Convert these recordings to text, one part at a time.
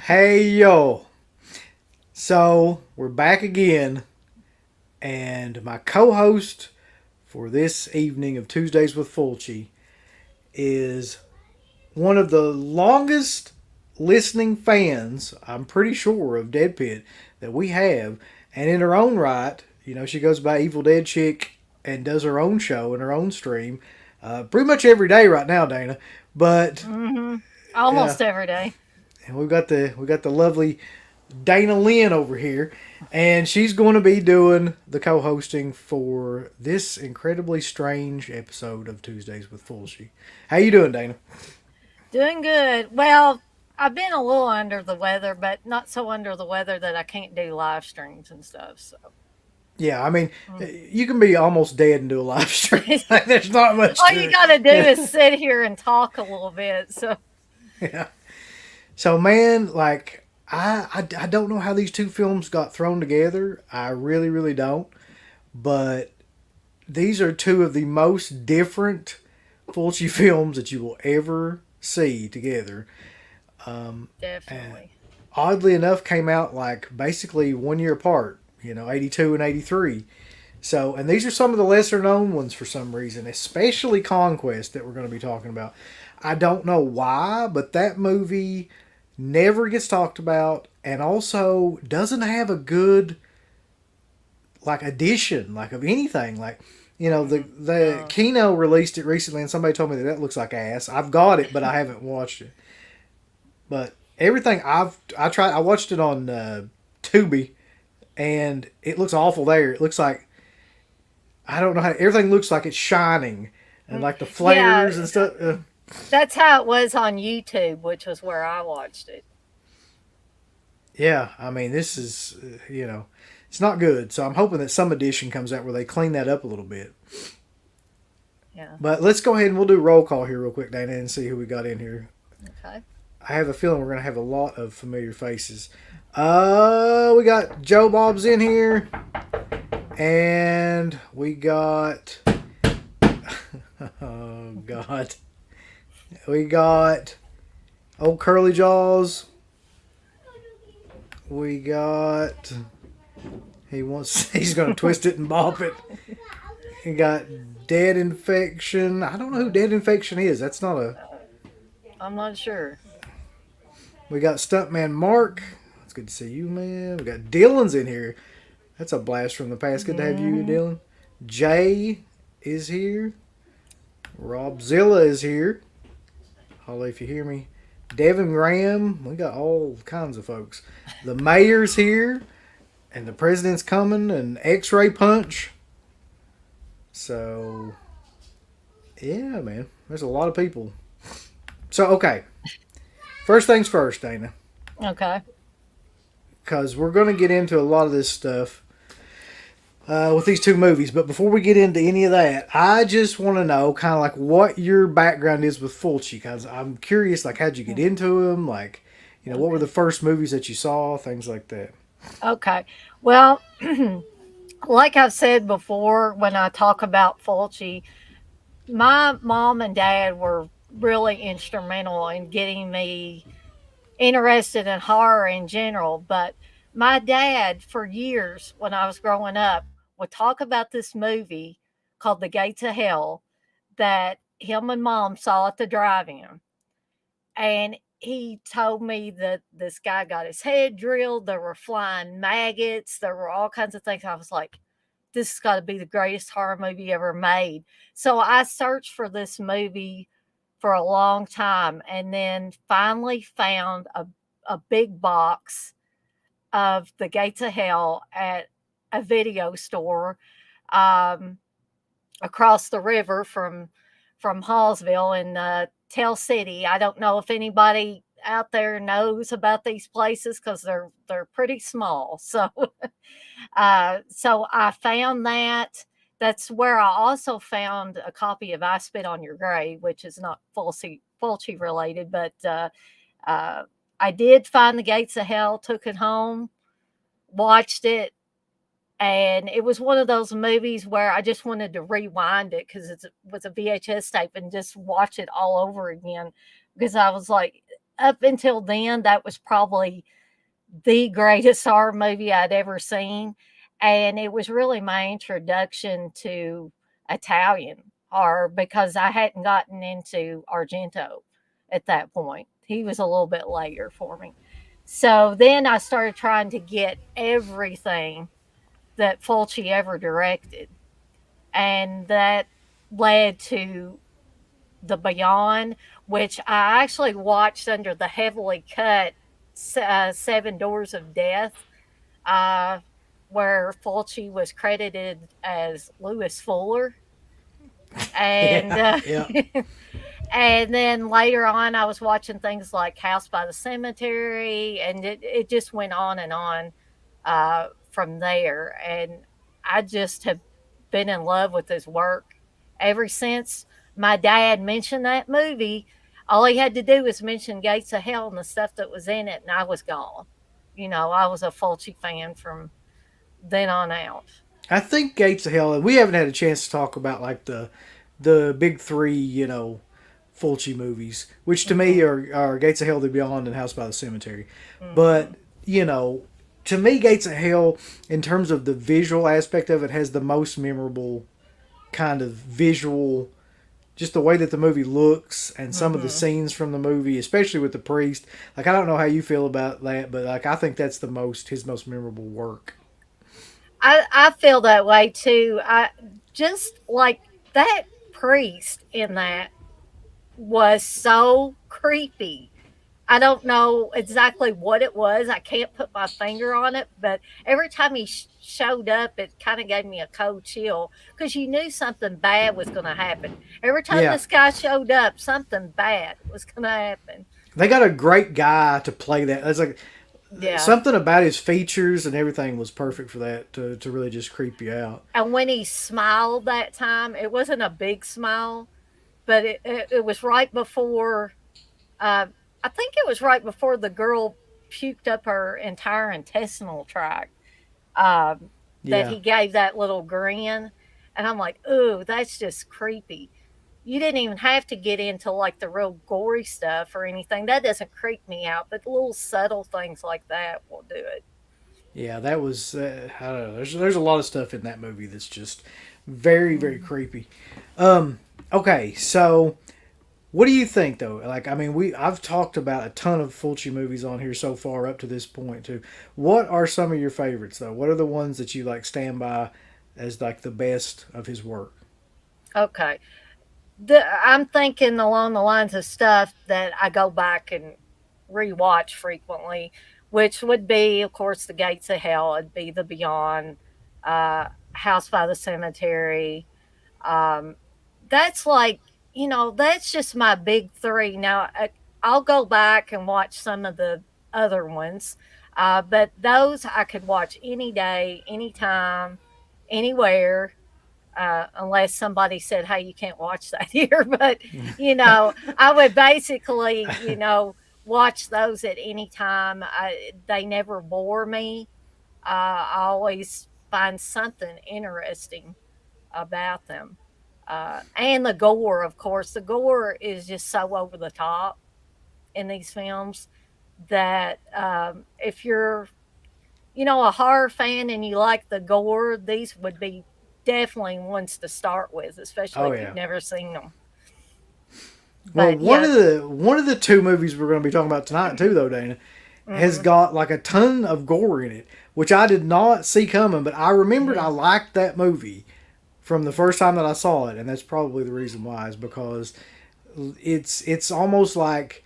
Hey yo. So we're back again, and my co-host for this evening of Tuesdays with Fulci is one of the longest listening fans, I'm pretty sure, of Dead Pit that we have. And in her own right, she goes by Evil Dead Chick and does her own show and her own stream pretty much every day right now, Dana. But Hmm. yeah, Almost every day. and we got the lovely Dana Lynn over here, and she's going to be doing the co-hosting for this incredibly strange episode of Tuesdays with Fulci. How you doing, Dana? Doing good. Well, I've been a little under the weather, but not so under the weather that I can't do live streams and stuff. So, Yeah, I mean, mm. you can be almost dead and do a live stream. Like, there's not much All to you it. got to do Yeah, is sit here and talk a little bit. So, yeah. So, man, like, I don't know how these two films got thrown together. I really, really don't. But these are two of the most different Fulci films that you will ever see together. And definitely. oddly enough, came out like basically 1 year apart. 82 and 83. So, and these are some of the lesser known ones for some reason, especially Conquest that we're going to be talking about. I don't know why, but that movie never gets talked about, and also doesn't have a good like edition like of anything. Like, the No. Kino released it recently, and somebody told me that looks like ass. I've got it, but I haven't watched it. But everything I watched it on Tubi, and it looks awful there. It looks like I don't know how everything looks like it's shining, and Mm. like the Yeah, flares and stuff. that's how it was on YouTube, which was where I watched it. Yeah, I mean this is it's not good. So I'm hoping that some edition comes out where they clean that up a little bit. Yeah. But let's go ahead and we'll do roll call here real quick, Dana, and see who we got in here. Okay. I have a feeling we're gonna have a lot of familiar faces. We got Joe Bob's in here, and we got oh god, we got old Curly Jaws. We got he's gonna twist it and bop it. We got Dead Infection. I don't know who Dead Infection is. That's not a. I'm not sure. We got Stuntman Mark. It's good to see you, man. We got Dylan's in here. That's a blast from the past. Good to have you, Hmm. Dylan. Jay is here. Robzilla is here. Holly, if you hear me. Devin Graham. We got all kinds of folks. The mayor's here. And the president's coming. And X-Ray Punch. So, yeah, man. There's a lot of people. So, okay. First things first, Dana. Okay. Because we're going to get into a lot of this stuff with these two movies. But before we get into any of that, I just want to know kind of like what your background is with Fulci. Because I'm curious, like, how'd you get into him? Like, what were the first movies that you saw? Things like that. Okay. Well, like I've said before, when I talk about Fulci, my mom and dad were really instrumental in getting me interested in horror in general. But my dad, for years when I was growing up, would talk about this movie called The Gates of Hell that him and mom saw at the drive in. And he told me that this guy got his head drilled. There were flying maggots. There were all kinds of things. I was like, this has got to be the greatest horror movie ever made. So I searched for this movie for a long time and then finally found a big box of The Gates of Hell at a video store um, across the river from Hallsville in Tell City. I don't know if anybody out there knows about these places because they're pretty small. So I found that. That's where I also found a copy of I Spit on Your Grave, which is not Fulci related, but uh, I did find The Gates of Hell, took it home, watched it, and it was one of those movies where I just wanted to rewind it because it was a VHS tape and just watch it all over again because I was like, up until then, that was probably the greatest horror movie I'd ever seen, and it was really my introduction to Italian horror because I hadn't gotten into Argento at that point. He was a little bit later for me. So then I started trying to get everything that Fulci ever directed, and that led to The Beyond, which I actually watched under the heavily cut Seven Doors of Death, uh, where Fulci was credited as Lewis Fuller. And Yeah, yeah. and then later on, I was watching things like House by the Cemetery, and it just went on from there. And I just have been in love with his work ever since my dad mentioned that movie. All he had to do was mention Gates of Hell and the stuff that was in it, and I was gone. I was a Fulci fan from then on out. I think Gates of Hell. We haven't had a chance to talk about like the big three, Fulci movies, which to me Hmm. are Gates of Hell, The Beyond, and House by the Cemetery. But Hmm. to me, Gates of Hell, in terms of the visual aspect of it, has the most memorable kind of visual, just the way that the movie looks and some of the Hmm. scenes from the movie, especially with the priest. Like I don't know how you feel about that, but like I think that's the most his most memorable work. I feel that way too. I just like that priest in that was so creepy. I don't know exactly what it was. I can't put my finger on it, but every time he showed up, it kind of gave me a cold chill because you knew something bad was going to happen. Every time Yeah, this guy showed up, something bad was going to happen. they got a great guy to play that. It's like Yeah. something about his features and everything was perfect for that to really just creep you out. And when he smiled that time, it wasn't a big smile, but it was right before, uh, I think it was right before the girl puked up her entire intestinal tract, that Yeah. he gave that little grin. And I'm like, ooh, that's just creepy. You didn't even have to get into like the real gory stuff or anything. That doesn't creep me out, but little subtle things like that will do it. Yeah, that was I don't know. There's a lot of stuff in that movie that's just very very Mhm. creepy. Okay, so what do you think though? Like I mean, I've talked about a ton of Fulci movies on here so far up to this point too. What are some of your favorites though? What are the ones that you like stand by as like the best of his work? Okay. I'm thinking along the lines of stuff that I go back and rewatch frequently, which would be, of course, The Gates of Hell. It'd be The Beyond, House by the Cemetery. Um, that's like, that's just my big three. Now, I'll go back and watch some of the other ones, but those I could watch any day, anytime, anywhere, unless somebody said, "Hey, you can't watch that here." But I would basically, watch those at any time. They never bore me. I always find something interesting about them, and the gore. Of course, the gore is just so over the top in these films that if you're a horror fan and you like the gore, these would be definitely ones to start with, especially Oh if you've yeah. never seen them. Well, But yeah. one of the two movies we're going to be talking about tonight too, though, Dana, has Hmm. got like a ton of gore in it, which I did not see coming. But I remembered I Hmm. liked that movie from the first time that I saw it, and that's probably the reason why is because it's almost like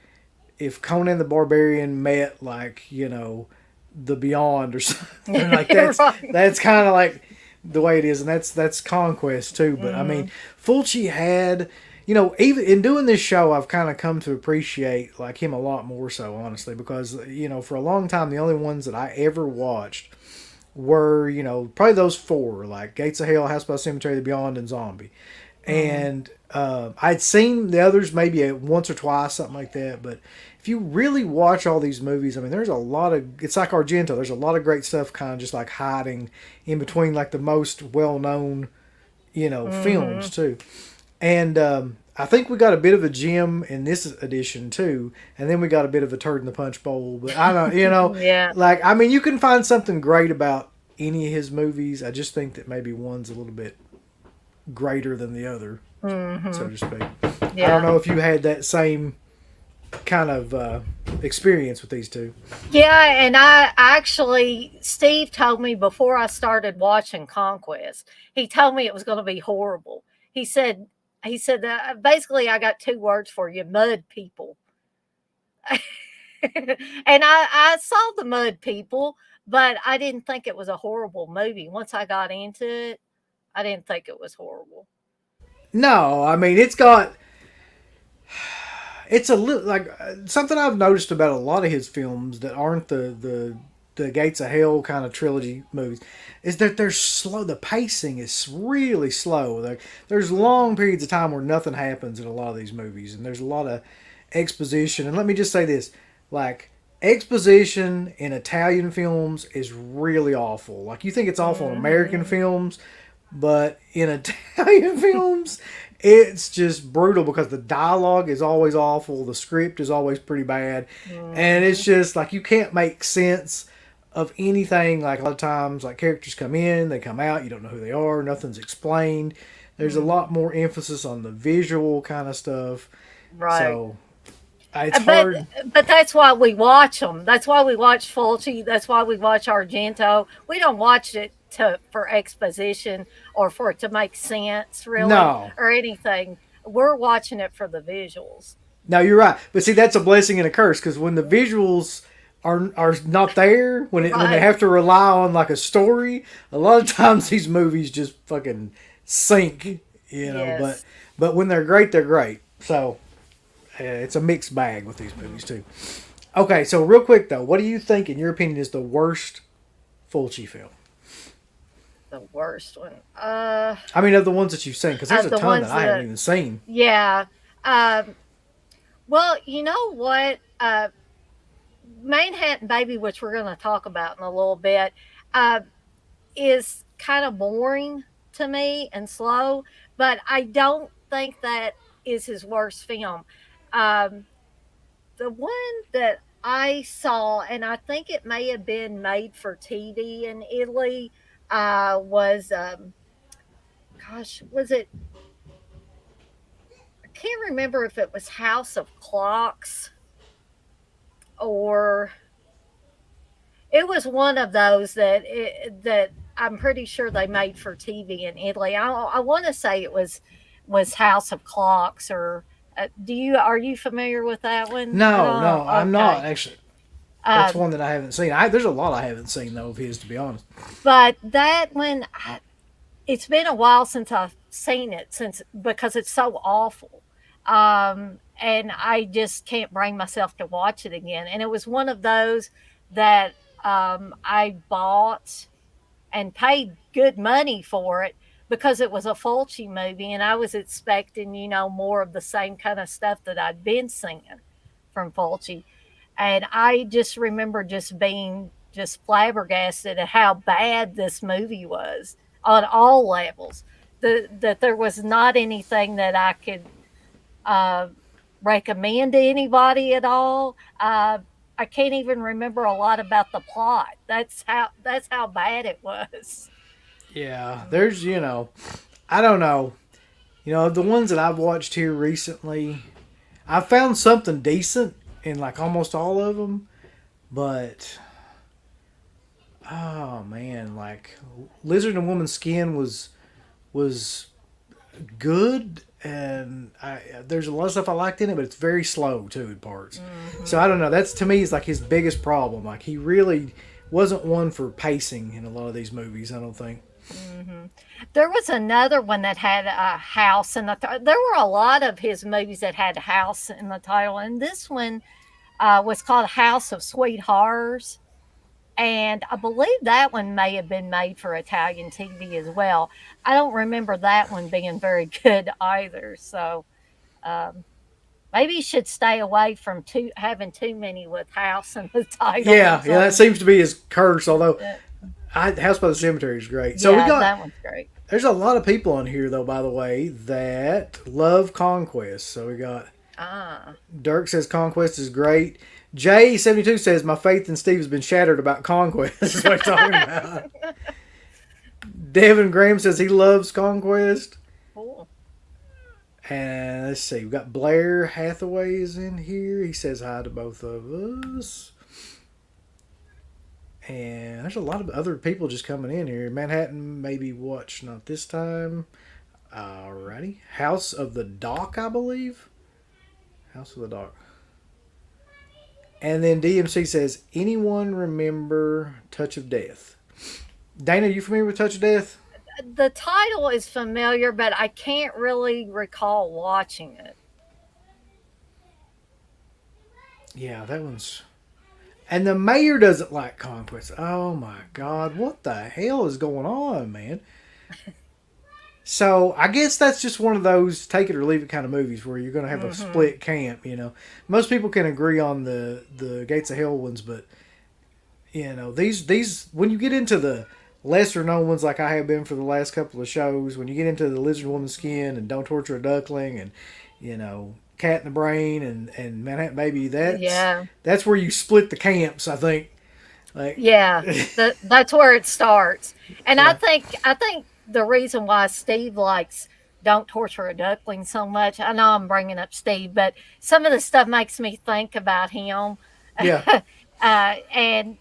if Conan the Barbarian met like the Beyond or something like Right. that's kind of like the way it is, and that's Conquest too. But I mean, Hmm. Fulci had even in doing this show, I've kind of come to appreciate like him a lot more so honestly because for a long time the only ones that I ever watched were probably those four like Gates of Hell, House by the Cemetery, The Beyond, and Zombie. Hmm. And I'd seen the others maybe once or twice, something like that. But if you really watch all these movies, I mean, there's a lot of. It's like Argento. There's a lot of great stuff, kind of just like hiding in between, like the most well-known, films Hmm. too. And I think we got a bit of a gem in this edition too, and then we got a bit of a turd in the punch bowl. But I don't, Yeah. like I mean, you can find something great about any of his movies. I just think that maybe one's a little bit greater than the other, so Hmm. to speak. I don't Yeah. know if you had that same kind of experience with these two. Yeah, and I actually, Steve told me before I started watching Conquest, he told me it was going to be horrible. He said, basically, I got two words for you: mud people. And I saw the mud people, but I didn't think it was a horrible movie. Once I got into it, I didn't think it was horrible. No, I mean it's a little like something I've noticed about a lot of his films that aren't the Gates of Hell kind of trilogy movies is that they're slow. The pacing is really slow. Like, there's long periods of time where nothing happens in a lot of these movies, and there's a lot of exposition. And let me just say this: like exposition in Italian films is really awful. Like you think it's awful in American Hmm. films, but in Italian films, it's just brutal because the dialogue is always awful, the script is always pretty bad, and it's Hmm. just like you can't make sense of anything. Like a lot of times, like characters come in, they come out, you don't know who they are, nothing's explained. There's a lot Hmm. more emphasis on the visual kind of stuff, Right. so it's But hard. that's why we watch them. That's why we watch Fulci. That's why we watch Argento. We don't watch it to for exposition or for it to make sense, really, No, or anything. We're watching it for the visuals. no, you're right. But see, that's a blessing and a curse because when the visuals are not there, when they Right. have to rely on like a story, a lot of times these movies just fucking sink. Yes. But when they're great, they're great. So it's a mixed bag with these movies too. Okay, so real quick though, what do you think, in your opinion, is the worst Fulci film? The worst one. I mean, of the ones that you've seen, because there's a The ton that ones I haven't that, even seen. yeah. Um, well, you know what? Manhattan Baby, which we're going to talk about in a little bit, uh, is kind of boring to me and slow, but I don't think that is his worst film. Um, the one that I saw, and I think it may have been made for TV in Italy, was, gosh, was it? I can't remember if it was House of Clocks or it was one of those that I'm pretty sure they made for TV in Italy. I want to say it was House of Clocks or do you are you familiar with that one at No, all? no, I'm not Okay. actually. That's Um, one that I haven't seen. There's a lot I haven't seen though of his, to be honest. but that one, it's been a while since I've seen it since because it's so awful. And I just can't bring myself to watch it again. And it was one of those that I bought and paid good money for it because it was a Fulci movie and I was expecting, more of the same kind of stuff that I'd been seeing from Fulci. And I just remember just being just flabbergasted at how bad this movie was on all levels. That there was not anything that I could uh, recommend to anybody at all. I can't even remember a lot about the plot. That's how bad it was. Yeah, there's I don't know. The ones that I've watched here recently, I found something decent in like almost all of them, but oh man, like Lizard and Woman's Skin was good, and there's a lot of stuff I liked in it, but it's very slow too in parts. So Hmm. I don't know. That's to me is like his biggest problem. Like he really wasn't one for pacing in a lot of these movies. I don't think. Hmm. There was another one that had a house in the. There were a lot of his movies that had house in the title, and this one was called House of Sweet Horrors. And I believe that one may have been made for Italian TV as well. I don't remember that one being very good either. So um, maybe you should stay away from having too many with house in the title or Yeah, yeah, that something. seems to be his curse. Although Uh, House by the Cemetery is great. So we yeah, got that one's great. There's a lot of people on here, though, by the way, that love Conquest. So we got Dirk says Conquest is great. J72 says my faith in Steve has been shattered about Conquest. That's what he's talking about. Devin Graham says he loves Conquest. Cool. And let's see, we've got Blair Hathaway's in here. He says hi to both of us. And there's a lot of other people just coming in here. Manhattan, maybe watch, not this time. Alrighty. House of the Dock, I believe. House of the Dock. And then DMC says, anyone remember Touch of Death? Dana, you familiar with Touch of Death? The title is familiar, but I can't really recall watching it. Yeah, that one's... And the mayor doesn't like Conquest. Oh my God, what the hell is going on, man? So I guess that's just one of those take it or leave it kind of movies where you're going to have a split camp, you know. Most people can agree on the Gates of Hell ones, but, you know, these when you get into the lesser known ones like I have been for the last couple of shows, when you get into the Lizard Woman's Skin and Don't Torture a Duckling and, you know, Cat in the Brain and Manhattan Baby, that's where you split the camps, I think. Like, yeah, that's where it starts. And yeah. I think the reason why Steve likes Don't Torture a Duckling so much, I know I'm bringing up Steve, but some of the stuff makes me think about him. Yeah. And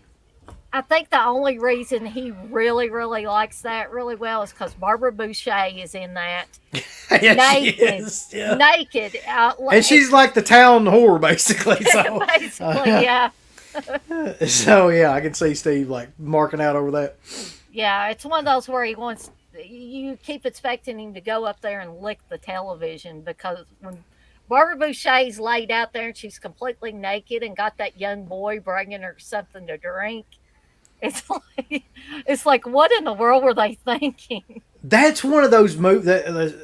I think the only reason he really, really likes that really well is because Barbara Boucher is in that. Yeah, naked. She is. Yeah. Naked. And she's like the town whore, basically. So, basically, yeah. So, yeah, I can see Steve, like, marking out over that. Yeah, it's one of those where you keep expecting him to go up there and lick the television, because when Barbara Boucher's laid out there and she's completely naked and got that young boy bringing her something to drink, it's like what in the world were they thinking? That's one of those movies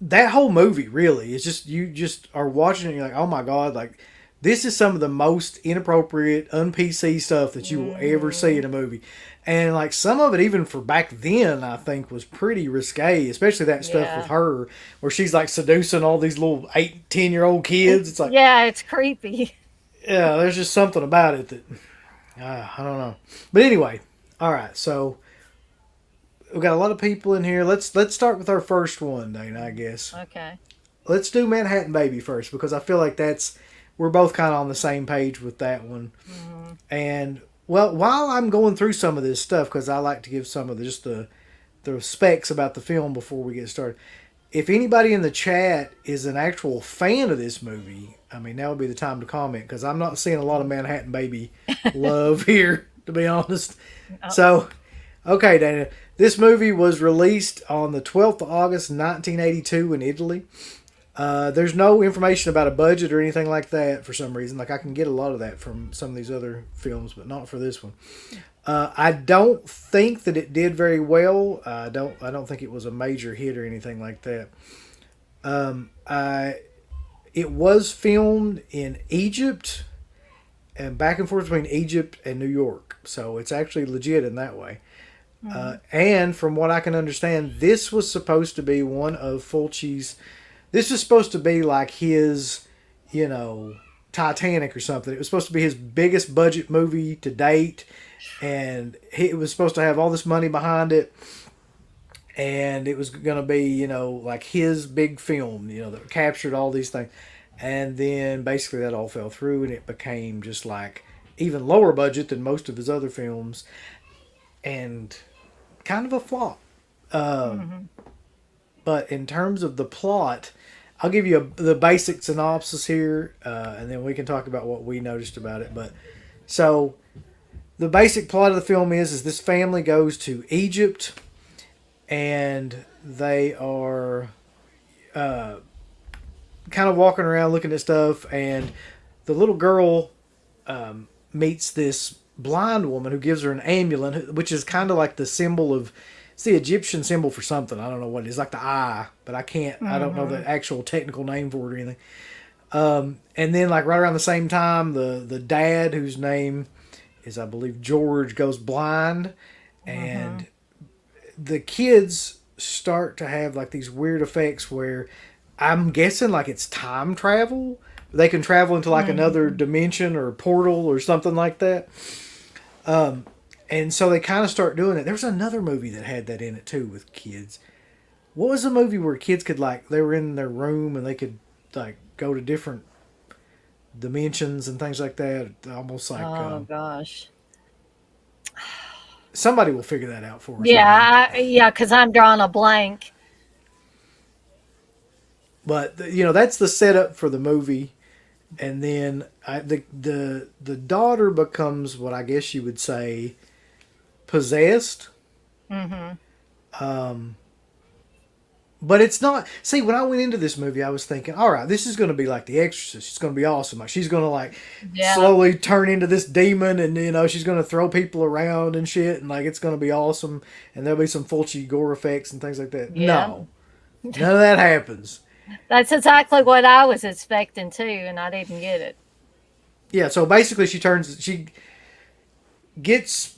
that whole movie really is just, you just are watching it and you're like, oh my God, like this is some of the most inappropriate, un-PC stuff that you will ever see in a movie. And like some of it, even for back then, I think was pretty risque, especially that stuff with her where she's like seducing all these little 8-10-year-old kids. It's like, yeah, it's creepy. Yeah, there's just something about it that I don't know. But anyway, all right, so we've got a lot of people in here. Let's start with our first one, Dana, I guess. Okay. Let's do Manhattan Baby first, because I feel like we're both kind of on the same page with that one. Mm-hmm. And well, while I'm going through some of this stuff, because I like to give some of the specs about the film before we get started. If anybody in the chat is an actual fan of this movie, I mean, that would be the time to comment, because I'm not seeing a lot of Manhattan Baby love here, to be honest. Oh. So, okay, Dana. This movie was released on the 12th of August, 1982 in Italy. There's no information about a budget or anything like that for some reason. Like I can get a lot of that from some of these other films, but not for this one. I don't think that it did very well. I don't think it was a major hit or anything like that. It was filmed in Egypt and back and forth between Egypt and New York, so it's actually legit in that way. Mm-hmm. And from what I can understand, this was supposed to be one of Fulci's. This was supposed to be like his, Titanic or something. It was supposed to be his biggest budget movie to date, and it was supposed to have all this money behind it, and it was going to be, like his big film, that captured all these things. And then basically that all fell through, and it became just like even lower budget than most of his other films, and kind of a flop. But in terms of the plot, I'll give you the basic synopsis here, and then we can talk about what we noticed about it. But so the basic plot of the film is this family goes to Egypt, and they are kind of walking around looking at stuff, and the little girl meets this blind woman who gives her an amulet, which is kind of like the symbol of, it's the Egyptian symbol for something. I don't know what it is, like the eye, but I don't know the actual technical name for it or anything. And then like right around the same time, the dad, whose name is, I believe, George, goes blind, and the kids start to have like these weird effects where I'm guessing like it's time travel. They can travel into like another dimension or portal or something like that. And so they kind of start doing it. There was another movie that had that in it too with kids. What was the movie where kids could like they were in their room and they could like go to different dimensions and things like that? Almost like Oh gosh. somebody will figure that out for us. Yeah, because I'm drawing a blank. But that's the setup for the movie, and then the daughter becomes what I guess you would say possessed. Mm-hmm. But it's not. See, when I went into this movie, I was thinking, all right, this is going to be like The Exorcist. It's going to be awesome. Like she's going to like slowly turn into this demon, and she's going to throw people around and shit, and like it's going to be awesome, and there'll be some Fulci gore effects and things like that. Yeah. No, none of that happens. That's exactly what I was expecting too, and I didn't get it. Yeah. So basically, she gets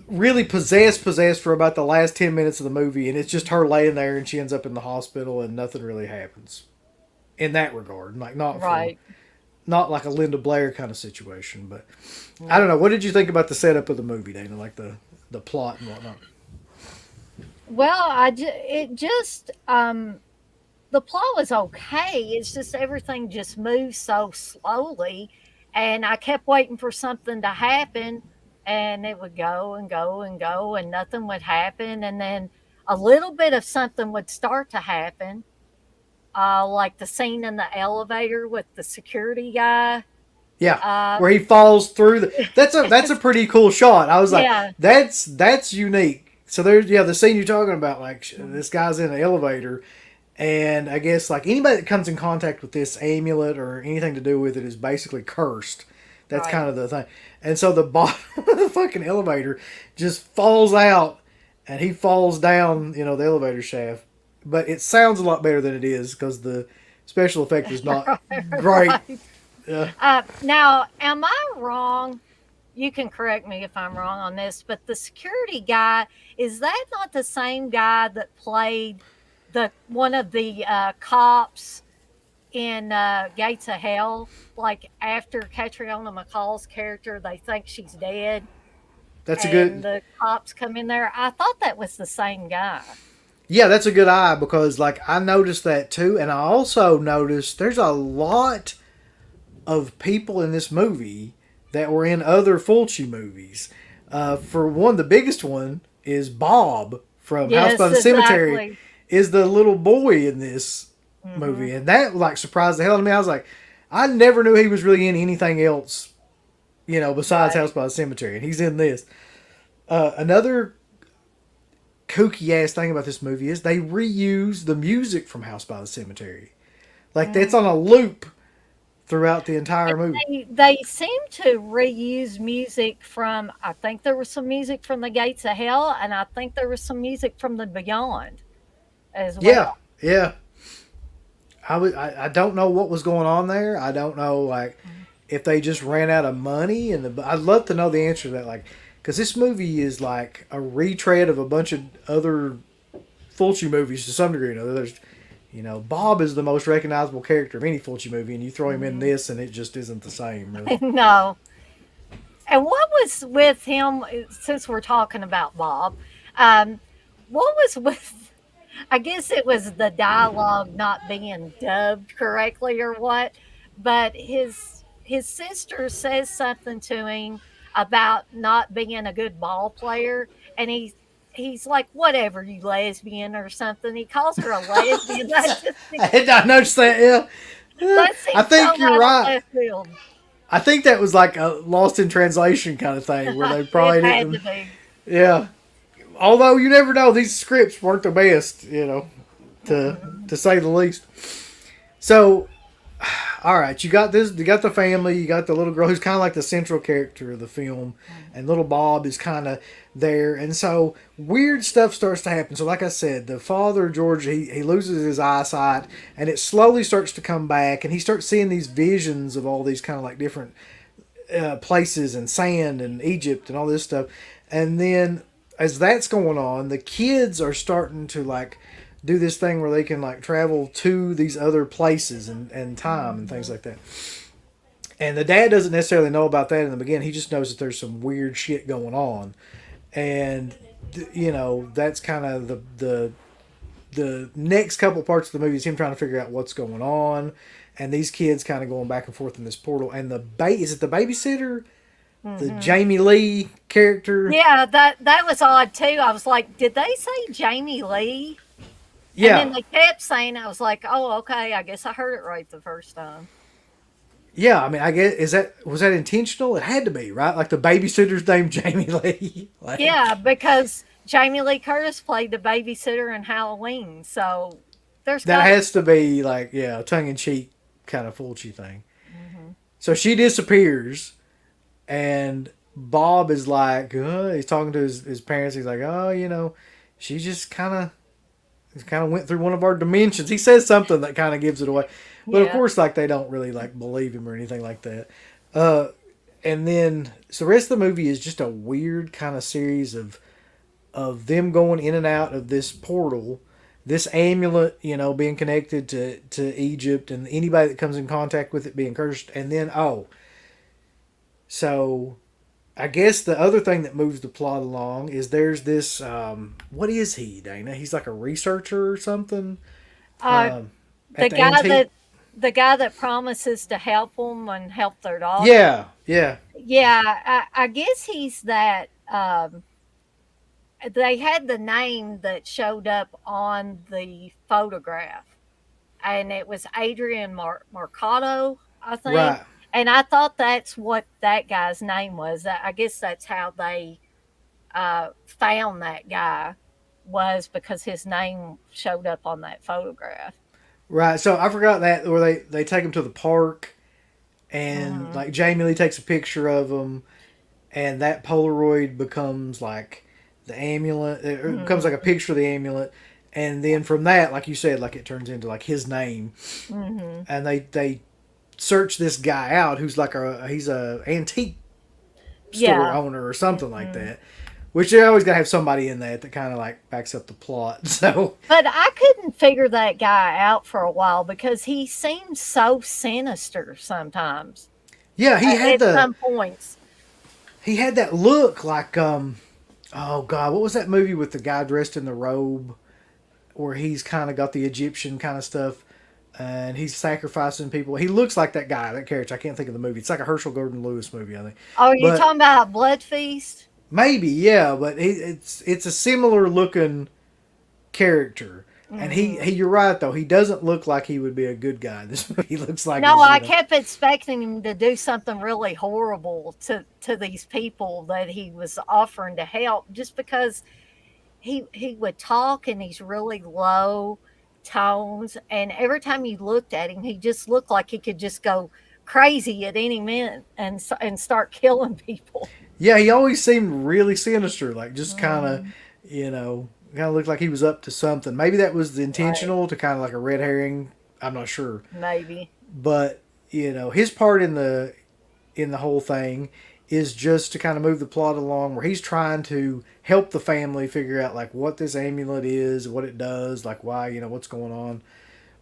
really possessed for about the last 10 minutes of the movie, and it's just her laying there, and she ends up in the hospital, and nothing really happens in that regard. Like not like a Linda Blair kind of situation, but I don't know. What did you think about the setup of the movie, Dana? Like the plot and whatnot. Well, the plot was okay. It's just everything just moves so slowly, and I kept waiting for something to happen. And it would go and go and go, and nothing would happen. And then a little bit of something would start to happen, like the scene in the elevator with the security guy. Yeah, where he falls through. That's a pretty cool shot. I was like, Yeah. that's unique. So there's the scene you're talking about. Like this guy's in an elevator, and I guess like anybody that comes in contact with this amulet or anything to do with it is basically cursed. That's kind of the thing. And so the bottom of the fucking elevator just falls out, and he falls down, the elevator shaft. But it sounds a lot better than it is because the special effect is not great. Right. Now, am I wrong? You can correct me if I'm wrong on this, but the security guy, is that not the same guy that played one of the cops in Gates of Hell? Like after Catriona McCall's character, they think she's dead. And the cops come in there. I thought that was the same guy. Yeah, that's a good eye because like I noticed that too, and I also noticed there's a lot of people in this movie that were in other Fulci movies. For one, the biggest one is Bob from House by the Cemetery. Is the little boy in this movie, and that like surprised the hell out of me. I was like, I never knew he was really in anything else, besides House by the Cemetery, and he's in this. Another kooky ass thing about this movie is they reuse the music from House by the Cemetery, like that's on a loop throughout the entire movie. They seem to reuse music from. I think there was some music from the Gates of Hell, and I think there was some music from the Beyond as well. Yeah. I don't know what was going on there. I don't know like if they just ran out of money, I'd love to know the answer to that. Like, because this movie is like a retread of a bunch of other Fulci movies to some degree or another. There's, Bob is the most recognizable character of any Fulci movie, and you throw him in this, and it just isn't the same. Really. No. And what was with him? Since we're talking about Bob, what was with? I guess it was the dialogue not being dubbed correctly or what, but his sister says something to him about not being a good ball player, and he's like, whatever, you lesbian or something. He calls her a lesbian. I did not notice that. Yeah, I think you're right. I think that was like a lost in translation kind of thing where they probably didn't. To be. Yeah. Although you never know, these scripts weren't the best, to say the least. So, all right, you got the family, you got the little girl who's kind of like the central character of the film, and little Bob is kind of there, and so weird stuff starts to happen. So, like I said, the father, George, he loses his eyesight, and it slowly starts to come back, and he starts seeing these visions of all these kind of like different places and sand and Egypt and all this stuff, and then as that's going on, the kids are starting to like do this thing where they can like travel to these other places and time and things like that. And the dad doesn't necessarily know about that in the beginning. He just knows that there's some weird shit going on, and that's kind of the next couple parts of the movie is him trying to figure out what's going on, and these kids kind of going back and forth in this portal. And is it the babysitter, the Jamie Lee character? Yeah, that was odd too. I was like, did they say Jamie Lee? Yeah. And then they kept saying, I was like, oh, okay, I guess I heard it right the first time. Yeah, I mean, I guess was that intentional? It had to be, right? Like the babysitter's named Jamie Lee. Like, Yeah, because Jamie Lee Curtis played the babysitter in Halloween, so that has to be like a tongue in cheek kind of Fulci thing. Mm-hmm. So she disappears, and Bob is like, he's talking to his parents. He's like, she just kind of went through one of our dimensions. He says something that kind of gives it away. But of course, like they don't really like believe him or anything like that. And then so the rest of the movie is just a weird kind of series of them going in and out of this portal, this amulet, being connected to Egypt, and anybody that comes in contact with it being cursed. And then so I guess the other thing that moves the plot along is there's this what is he, Dana? He's like a researcher or something. The guy that promises to help them and help their daughter. Yeah. I guess he's that. They had the name that showed up on the photograph, and it was Adrian Marcato, I think. Right. And I thought that's what that guy's name was. I guess that's how they found that guy, was because his name showed up on that photograph. Right, so I forgot that where they take him to the park, and like Jamie Lee takes a picture of him, and that Polaroid becomes like the amulet. It becomes like a picture of the amulet, and then from that, like you said, like it turns into like his name, and they search this guy out who's like he's a antique store owner or something like that. Which they always gotta have somebody in that kind of like backs up the plot. So, but I couldn't figure that guy out for a while because he seemed so sinister sometimes. Yeah, he had at some points. He had that look like oh god, what was that movie with the guy dressed in the robe, where he's kind of got the Egyptian kind of stuff, and he's sacrificing people. He looks like that guy, that character. I can't think of the movie. It's like a Herschel Gordon Lewis movie, I think. Oh, you're talking about Blood Feast? Maybe, yeah, but it's a similar looking character, and you're right though. He doesn't look like he would be a good guy in this movie. He looks like I kept expecting him to do something really horrible to these people that he was offering to help, just because he would talk and he's really low tones, and every time you looked at him, he just looked like he could just go crazy at any minute and start killing people. Yeah, he always seemed really sinister, like just kind of, kind of looked like he was up to something. Maybe that was the intentional to kind of like a red herring. I'm not sure. Maybe. But his part in the whole thing is just to kind of move the plot along, where he's trying to help the family figure out like what this amulet is, what it does, like why, what's going on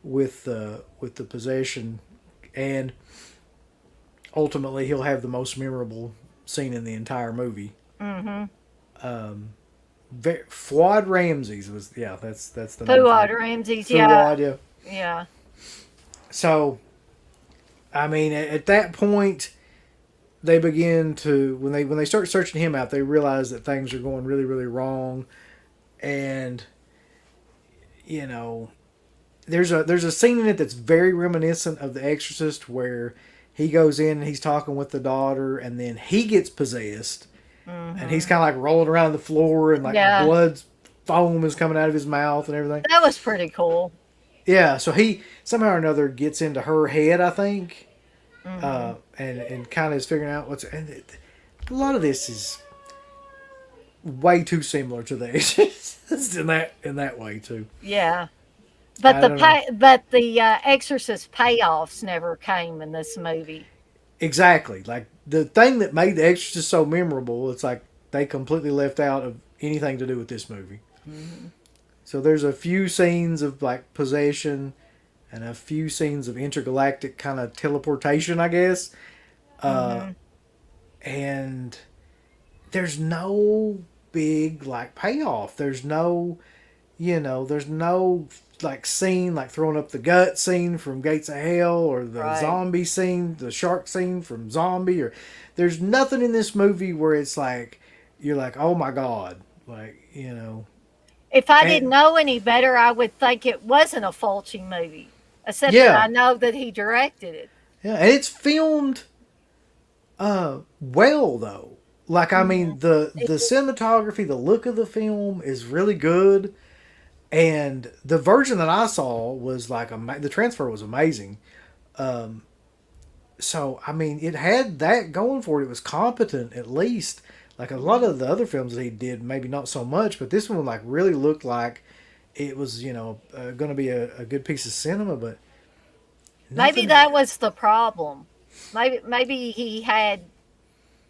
with the possession, and ultimately he'll have the most memorable scene in the entire movie. Fuad Ramses was that's the name. Fuad Ramses, Fuad, yeah. So, I mean, at that point, they begin to when they start searching him out, they realize that things are going really, really wrong, and there's a scene in it that's very reminiscent of The Exorcist, where he goes in and he's talking with the daughter, and then he gets possessed, and he's kind of like rolling around the floor, and like blood foam is coming out of his mouth and everything. That was pretty cool. Yeah, so he somehow or another gets into her head, I think, and kind of is figuring out what's. And a lot of this is way too similar to The Exorcist in that way too. Yeah. But the Exorcist payoffs never came in this movie. Exactly. Like the thing that made The Exorcist so memorable, it's like they completely left out of anything to do with this movie. Mm-hmm. So there's a few scenes of like possession and a few scenes of intergalactic kind of teleportation, I guess. Uh, Mm-hmm. and there's no big like payoff. There's no like scene like throwing up the gut scene from Gates of Hell or the Right. zombie scene, the shark scene from Zombie, or there's nothing in this movie where it's like you're like, oh my god, like If I didn't and know any better, I would think it wasn't a Fulci movie, except that yeah, I know that he directed it. yeah, and it's filmed well though. Like I Mm-hmm. mean the cinematography, the look of the film is really good. And the version that I saw was like the transfer was amazing. So I mean, it had that going for it. It was competent at least. Like a lot of the other films that he did, maybe not so much, but this one like really looked like it was going to be a good piece of cinema. But Maybe nothing. that was the problem. Maybe he had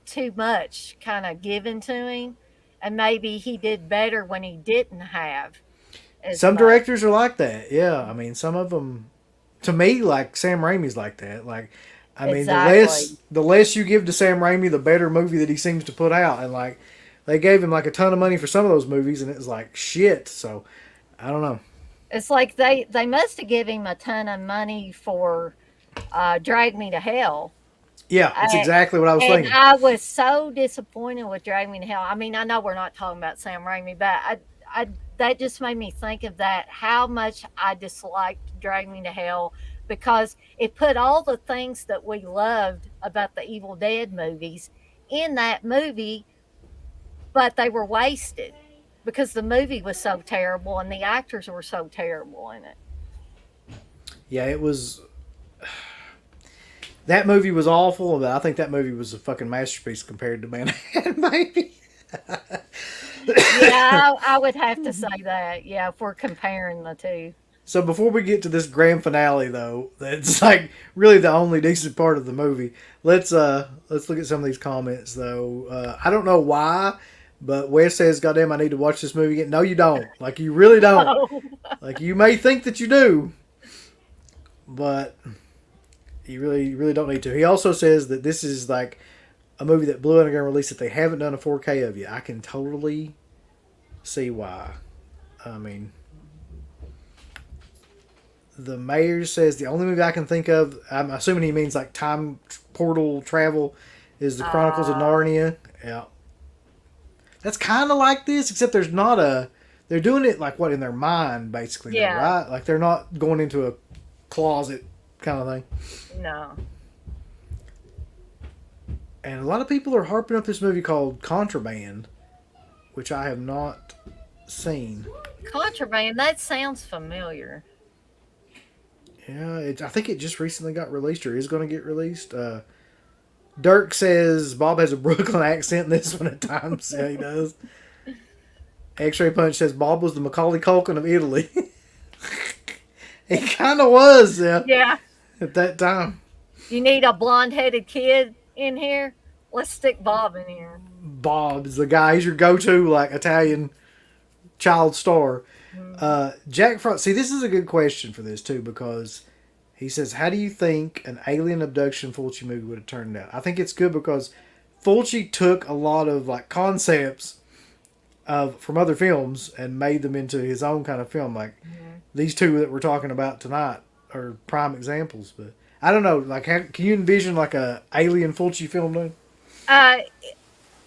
too much kind of given to him, and maybe he did better when he didn't have as Some much. directors are like that. Yeah, I mean, some of them. To me, like Sam Raimi's like that. Like, I mean, Exactly. the less you give to Sam Raimi, the better movie that he seems to put out. And like, they gave him like a ton of money for some of those movies, and it was like shit. So I don't know. It's like they must have given him a ton of money for Drag Me to Hell. Yeah, that's I, exactly what I was and thinking. I was so disappointed with Drag Me to Hell. I mean, I know we're not talking about Sam Raimi, but I that just made me think of that, how much I disliked Drag Me to Hell, because it put all the things that we loved about the Evil Dead movies in that movie, but they were wasted because the movie was so terrible and the actors were so terrible in it. Yeah, it was. That movie was awful, but I think that movie was a fucking masterpiece compared to Manhattan, maybe. Yeah, I would have to say that. Yeah, if we're comparing the two. So before we get to this grand finale, though, that's like really the only decent part of the movie. Let's look at some of these comments, though. I don't know why, but Wes says, "Goddamn, I need to watch this movie again." No, you don't. Like you really don't. Oh, Like you may think that you do, but you really don't need to. He also says that this is like a movie that Blue Underground released that they haven't done a 4K of yet. I can totally see why. I mean, the mayor says the only movie I can think of, I'm assuming he means like time portal travel, is the Chronicles of uh, Narnia. Yeah. That's kind of like this, except there's not a. They're doing it like what in their mind, basically, though, yeah, right? Like they're not going into a closet kind of thing. no. And a lot of people are harping up this movie called Contraband, which I have not seen. Contraband, that sounds familiar. Yeah, I think it just recently got released or is going to get released. Dirk says Bob has a Brooklyn accent in this one at times. Yeah, he does. X-Ray Punch says Bob was the Macaulay Culkin of Italy. He kind of was, yeah, Yeah. at that time. You need a blonde headed kid in here? Let's stick Bob in here. Bob is the guy. He's your go-to like Italian child star. Mhm. Jack Frost. See, this is a good question for this too because he says, "How do you think an alien abduction Fulci movie would have turned out?" I think it's good because Fulci took a lot of like concepts of from other films and made them into his own kind of film. Like Mhm. these two that we're talking about tonight are prime examples. But I don't know. Like, can you envision like a alien Fulci film? Though? Uh,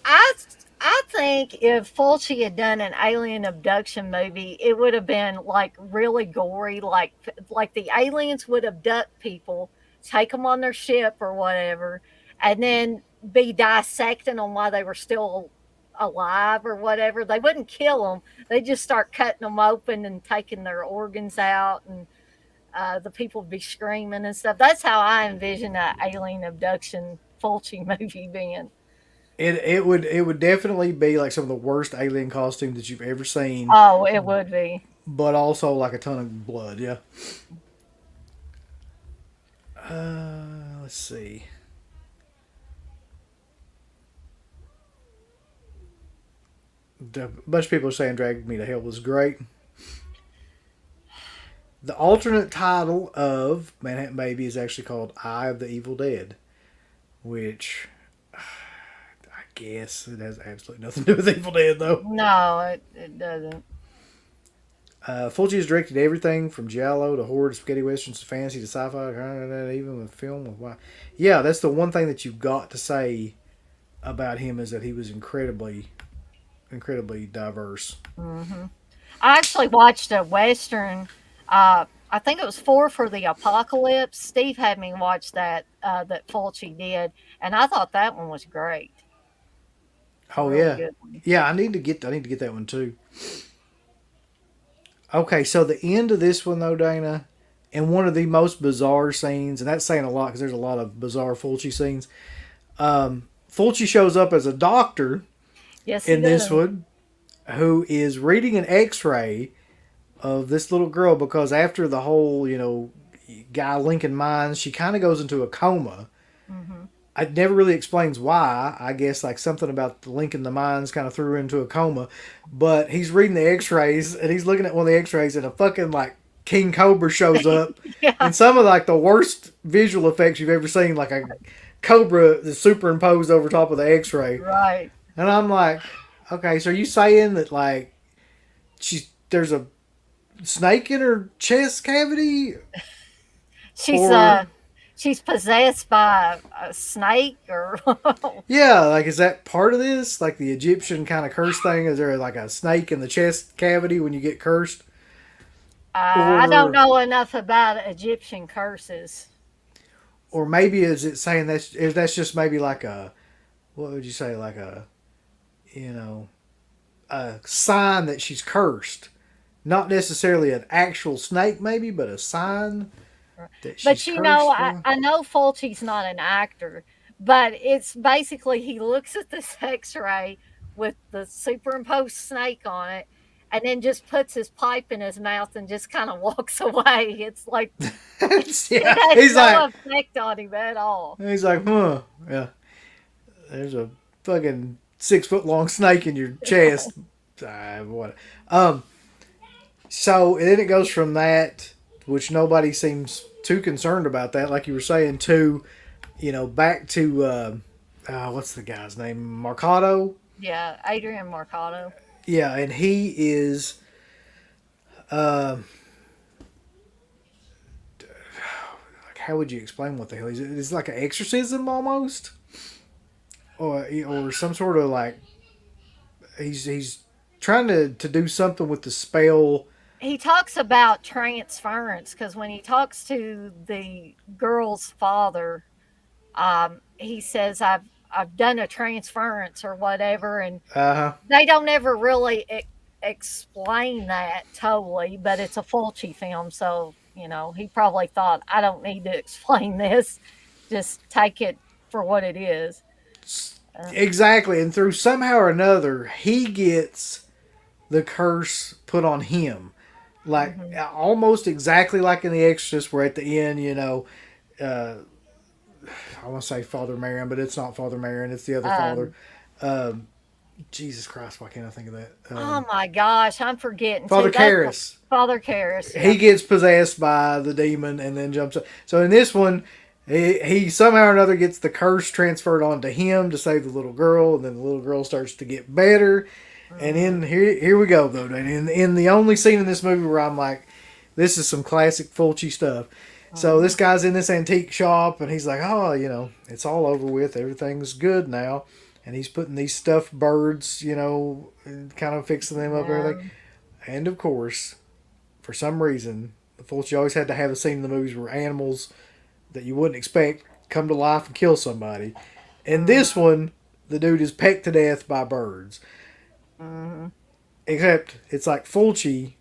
I I think if Fulci had done an alien abduction movie, it would have been like really gory, like the aliens would abduct people, take them on their ship or whatever, and then be dissecting them while they were still alive or whatever. They wouldn't kill them; they just start cutting them open and taking their organs out, and the people would be screaming and stuff. That's how I envision an alien abduction Fulci movie being. It would definitely be like some of the worst alien costumes that you've ever seen, Oh, it would be. but also like a ton of blood. Yeah. Let's see. A bunch of people are saying Drag Me to Hell was great. The alternate title of Manhattan Baby is actually called Eye of the Evil Dead, which I guess it has absolutely nothing to do with Evil Dead, though. No, it doesn't. Fulci has directed everything from giallo to horror to spaghetti westerns to fantasy to sci-fi, even with film. Yeah, that's the one thing that you've got to say about him is that he was incredibly diverse. Hmm. I actually watched a western. I think it was Four for the Apocalypse. Steve had me watch that that Fulci did, and I thought that one was great. Oh Really yeah, good one. yeah. I need to get that one too. Okay, so the end of this one though, Dana, and one of the most bizarre scenes, and that's saying a lot because there's a lot of bizarre Fulci scenes. Fulci shows up as a doctor Yes, he in this does. one, who is reading an X-ray of this little girl because after the whole, guy Lincoln Mines, she kind of goes into a coma. Hmm. It never really explains why. I guess like something about the Lincoln the Mines kind of threw her into a coma. But he's reading the X-rays and he's looking at one of the X-rays and a fucking like King Cobra shows up, Yeah, and some of like the worst visual effects you've ever seen, like a cobra that's superimposed over top of the X-ray. right. And I'm like, okay, so are you saying that like there's a snake in her chest cavity, She's or uh she's possessed by a snake or yeah, like is that part of this? Like the Egyptian kind of curse thing? Is there like a snake in the chest cavity when you get cursed? I don't Or know enough about Egyptian curses. or maybe is it saying that's just maybe like a, what would you say, like a, you know a sign that she's cursed? Not necessarily an actual snake maybe, but a sign that she's But cursed I, by. I know Fulci's not an actor, but it's basically he looks at this X-ray with the superimposed snake on it, and then just puts his pipe in his mouth and just kind of walks away. It's like it Yeah, has no effect on him at all. he's like, huh, yeah. There's a fucking 6 foot long snake in your chest. What? Um. So and then it goes from that, which nobody seems too concerned about that, like you were saying, to back to what's the guy's name? Mercado. Yeah, Adrian Marcado. Yeah, and he is. Uh, like, how would you explain what the hell he's? It's like an exorcism almost, or some sort of like he's trying to do something with the spell. He talks about transference because when he talks to the girl's father, he says, I've done a transference or whatever, and Uh huh. they don't ever really explain that totally, but it's a Fulci film, so he probably thought I don't need to explain this, just take it for what it is. Uh, Exactly, and through somehow or another, he gets the curse put on him, like mhm. almost exactly like in The Exorcist, where at the end, uh, I want to say Father Marion, but it's not Father Marion; it's the other father. um, Um, Jesus Christ, why can't I think of that? oh my gosh, I'm forgetting Father too. That's Karras. Father Karras. Yeah. He gets possessed by the demon and then jumps up. So in this one, he somehow or another gets the curse transferred onto him to save the little girl, and then the little girl starts to get better. And Hmm. then here we go though. In the only scene in this movie where I'm like, this is some classic Fulci stuff. So Hmm. this guy's in this antique shop and he's like, oh, it's all over with. Everything's good now. And he's putting these stuffed birds, and kind of fixing them up and everything. Yeah. And of course, for some reason, the Fulci always had to have a scene in the movies where animals that you wouldn't expect come to life and kill somebody. In Hmm. this one, the dude is pecked to death by birds. Hmm. Except it's like Fulci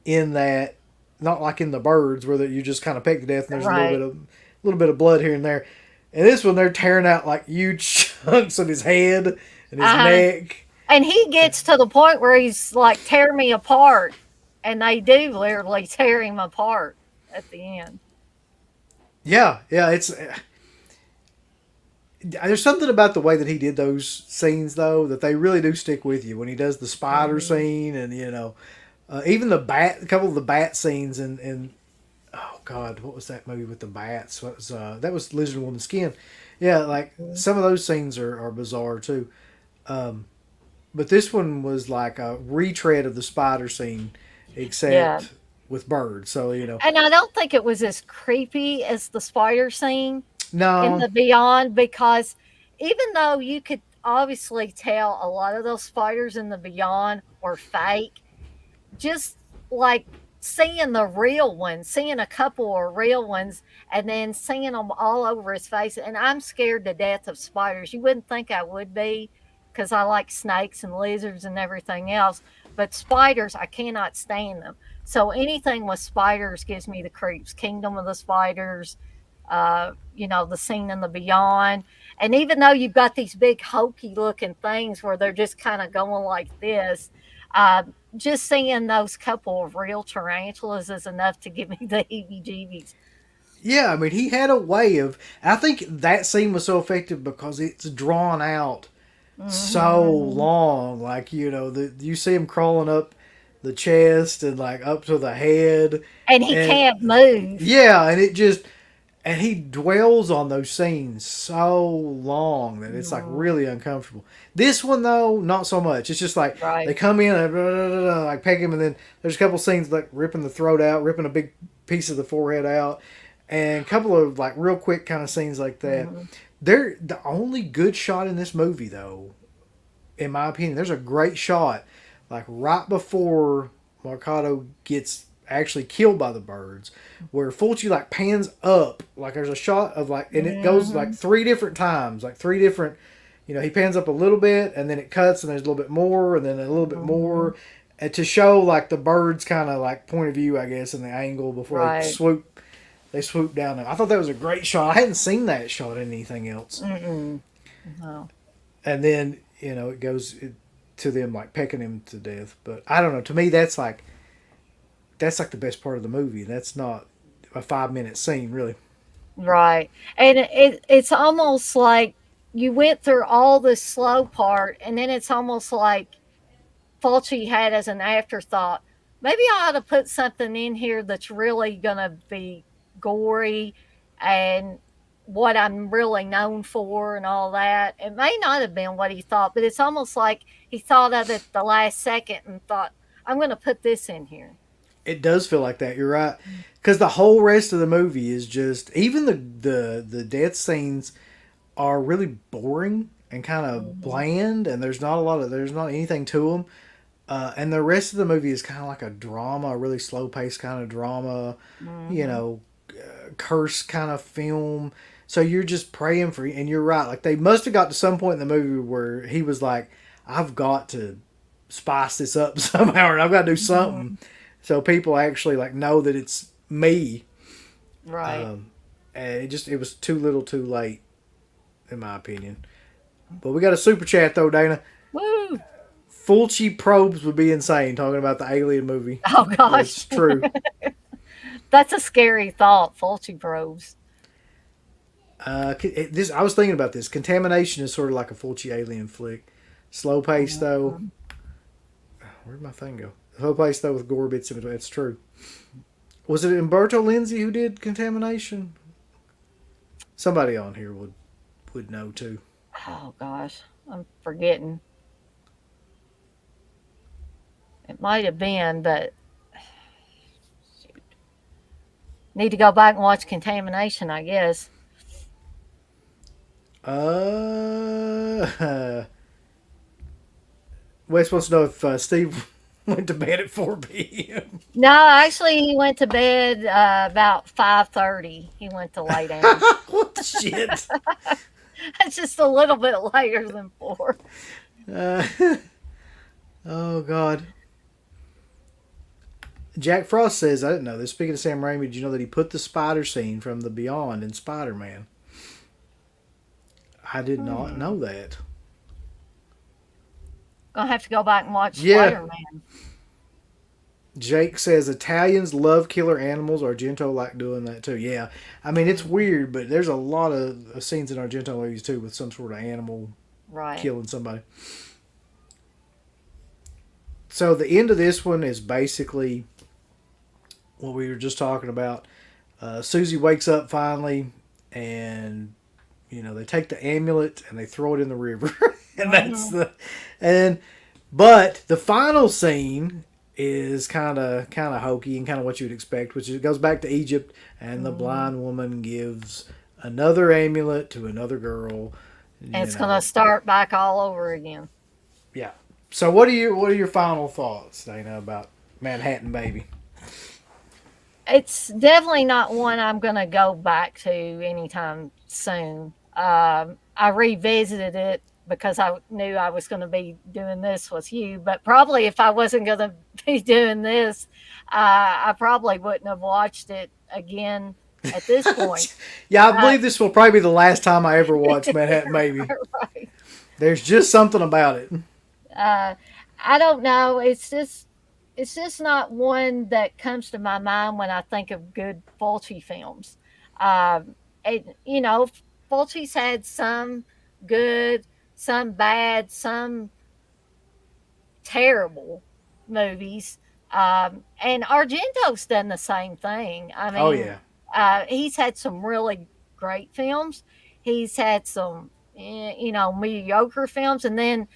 in that, not like in the birds where you just kind of peck to death and there's Right. a little bit of blood here and there. In this one, they're tearing out like huge chunks of his head and his Uh-huh. neck. And he gets to the point where he's like, tear me apart. And they do literally tear him apart at the end. Yeah, yeah, there's something about the way that he did those scenes though that they really do stick with you when he does the spider Mhm. scene and even the bat, a couple of the bat scenes and oh god, what was that movie with the bats? What was that was Lizard Woman's Skin? Yeah, like some of those scenes are bizarre too. Um, but this one was like a retread of the spider scene, Yeah. except with birds. So And I don't think it was as creepy as the spider scene in no, the Beyond because even though you could obviously tell a lot of those spiders in the Beyond were fake, just like seeing the real ones, seeing a couple of real ones, and then seeing them all over his face. And I'm scared to death of spiders. You wouldn't think I would be because I like snakes and lizards and everything else. But spiders, I cannot stand them. So anything with spiders gives me the creeps. Kingdom of the Spiders, the scene in the Beyond. And even though you've got these big hokey looking things where they're just kind of going like this, uh, just seeing those couple of real tarantulas is enough to give me the heebie-jeebies. yeah, I mean he had a way of. I think that scene was so effective because it's drawn out so Mhm. long. Like you see him crawling up the chest and like up to the head, And he and can't move. yeah, and it just and he dwells on those scenes so long that it's like Mhm. really uncomfortable. This one though, not so much. It's just like they Right. come in and blah, blah, blah, blah, like peg him, and then there's a couple scenes like ripping the throat out, ripping a big piece of the forehead out, and a couple of like real quick kind of scenes like that. Mhm. They're the only good shot in this movie though, in my opinion. There's a great shot like right before Mercado gets actually killed by the birds, where Fulci like pans up, like there's a shot of like, and it goes like Mhm. three different times, like three different, he pans up a little bit and then it cuts and there's a little bit more and then a little bit Mhm. more, and to show like the birds kind of like point of view, I guess, and the angle before Right. they swoop down. I thought that was a great shot. I hadn't seen that shot in anything else. Mm-mm. No. And then it goes to them like pecking him to death. But I don't know. To me, that's like the best part of the movie. That's not a 5 minute scene, really. Right. And it's almost like you went through all this slow part, and then it's almost like Fulci had as an afterthought, maybe I ought to put something in here that's really going to be gory and what I'm really known for and all that. It may not have been what he thought, but it's almost like he thought of it the last second and thought, I'm going to put this in here. It does feel like that. You're right, because the whole rest of the movie is just even the death scenes are really boring and kind of Mhm. bland, and there's not anything to them. And the rest of the movie is kind of like a drama, a really slow paced kind of drama, you Mhm. know, curse kind of film. So you're just praying for, and you're right. Like they must have got to some point in the movie where he was like, "I've got to spice this up somehow, and I've got to do something Mhm. so people actually like know that it's me." Right. Um, and it was too little, too late, in my opinion. But we got a super chat though, Dana. Woo. Fulci probes would be insane talking about the Alien movie. Oh gosh. That's true. That's a scary thought, Fulci probes. This I was thinking about this. Contamination is sort of like a Fulci alien flick. Slow pace though. Mhm. Where'd my thing go? Slow pace though with gore bits in between. That's true. Was it Umberto Lenzi who did Contamination? Somebody on here would know too. Oh gosh, I'm forgetting. It might have been, but need to go back and watch Contamination, I guess. Uh, Wes wants to know if Steve went to bed at 4 p.m. No, actually, he went to bed about 5:30. He went to lay down. What the shit? It's just a little bit later than 4. Uh, oh God. Jack Frost says, I didn't know this. Speaking of Sam Raimi, did you know that he put the spider scene from The Beyond in Spider Man? I did not Hmm. know that. Gonna have to go back and watch Yeah, Spider Man. Jake says Italians love killer animals. Argento like doing that too. Yeah, I mean it's weird, but there's a lot of scenes in Argento movies too with some sort of animal Right. killing somebody. So the end of this one is basically what we were just talking about. Susie wakes up finally, and they take the amulet and they throw it in the river, and that's Hmm. the and but the final scene is kind of hokey and kind of what you'd expect, which it goes back to Egypt, and the Hmm. blind woman gives another amulet to another girl. And You it's gonna know, start back all over again. yeah. So what are your final thoughts, Dana, about Manhattan Baby? It's definitely not one I'm gonna go back to anytime soon. I revisited it because I knew I was going to be doing this with you, but probably if I wasn't going to be doing this, I probably wouldn't have watched it again at this point. Yeah, I Uh, believe this will probably be the last time I ever watch Manhattan Baby. right. There's just something about it. Uh, I don't know. It's just not one that comes to my mind when I think of good Fulci films. And Fulci's had some good, some bad, some terrible movies. And Argento's done the same thing. I Oh mean, yeah. he's had some really great films. He's had some, mediocre films, and then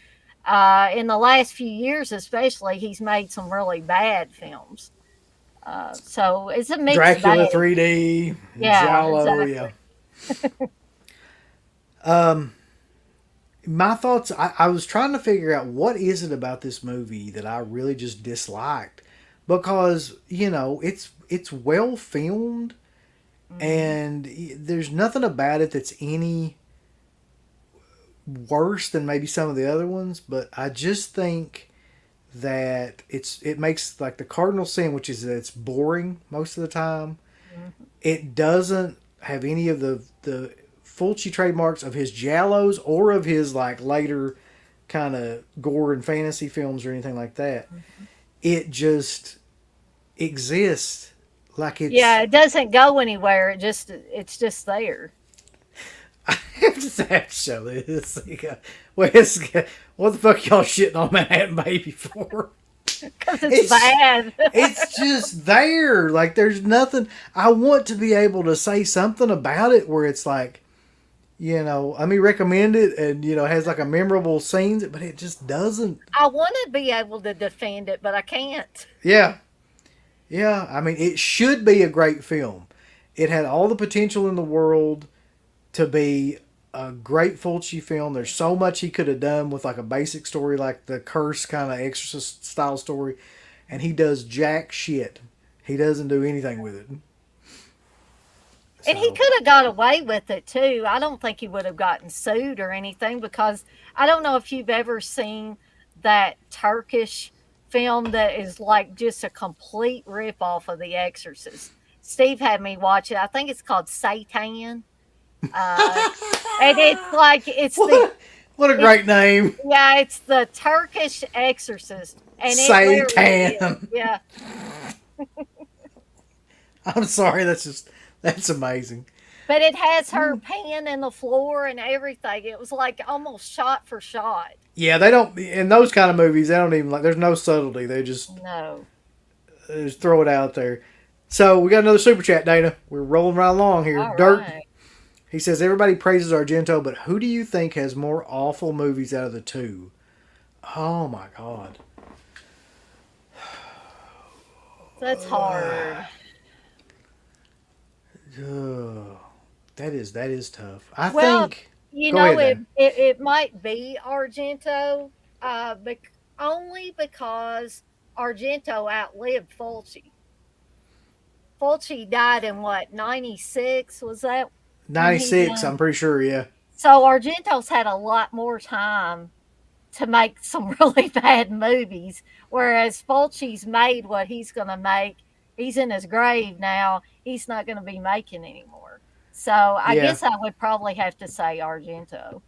in the last few years, especially, he's made some really bad films. So it's a mixed bag. Dracula 3D, Yeah, Giallo, yeah. exactly. Um, my thoughts. I was trying to figure out what is it about this movie that I really just disliked, because it's well filmed Hmm. and there's nothing about it that's any worse than maybe some of the other ones. But I just think that it makes like the cardinal sin, which is that it's boring most of the time. Hmm. It doesn't have any of the Fulci trademarks of his giallos or of his like later kind of gore and fantasy films or anything like that. It just exists like Yeah, it's. it doesn't go anywhere. It's just there I have to show this. Well, what the fuck y'all shitting on Manhattan Baby for? because it's It's bad. it's just there. Like there's nothing. I want to be able to say something about it where it's like, let me recommend it, and it has like a memorable scenes, but it just doesn't. I want to be able to defend it, but I can't. Yeah, yeah. I mean, it should be a great film. It had all the potential in the world to be a great Fulci film. There's so much he could have done with like a basic story, like the Curse kind of Exorcist style story, and he does jack shit. He doesn't do anything with it. And he So could have got away with it too. I don't think he would have gotten sued or anything because I don't know if you've ever seen that Turkish film that is like just a complete rip off of The Exorcist. Steve had me watch it. I think it's called Satan. Uh, and it's like what? What a it's great name, it's the Turkish Exorcist, and it literally is. Satan. Yeah, I'm sorry. That's amazing. but it has her peeing in the floor and everything. It was like almost shot for shot. Yeah, they don't in those kind of movies. They don't even like. There's no subtlety. No. They just throw it out there. So we got another super chat, Dana. We're rolling right along here. All Dirt. right. He says everybody praises Argento, but who do you think has more awful movies out of the two? Oh my god. That's hard. Ugh. That is tough. I Well, think. Go ahead, it, Dan. it, it might be Argento, only because Argento outlived Fulci. Fulci died in what, 96? Was that when he 96. died? I'm pretty sure. Yeah. So Argento's had a lot more time to make some really bad movies, whereas Fulci's made what he's going to make. He's in his grave now. He's not going to be making anymore. So I Yeah. guess I would probably have to say Argento.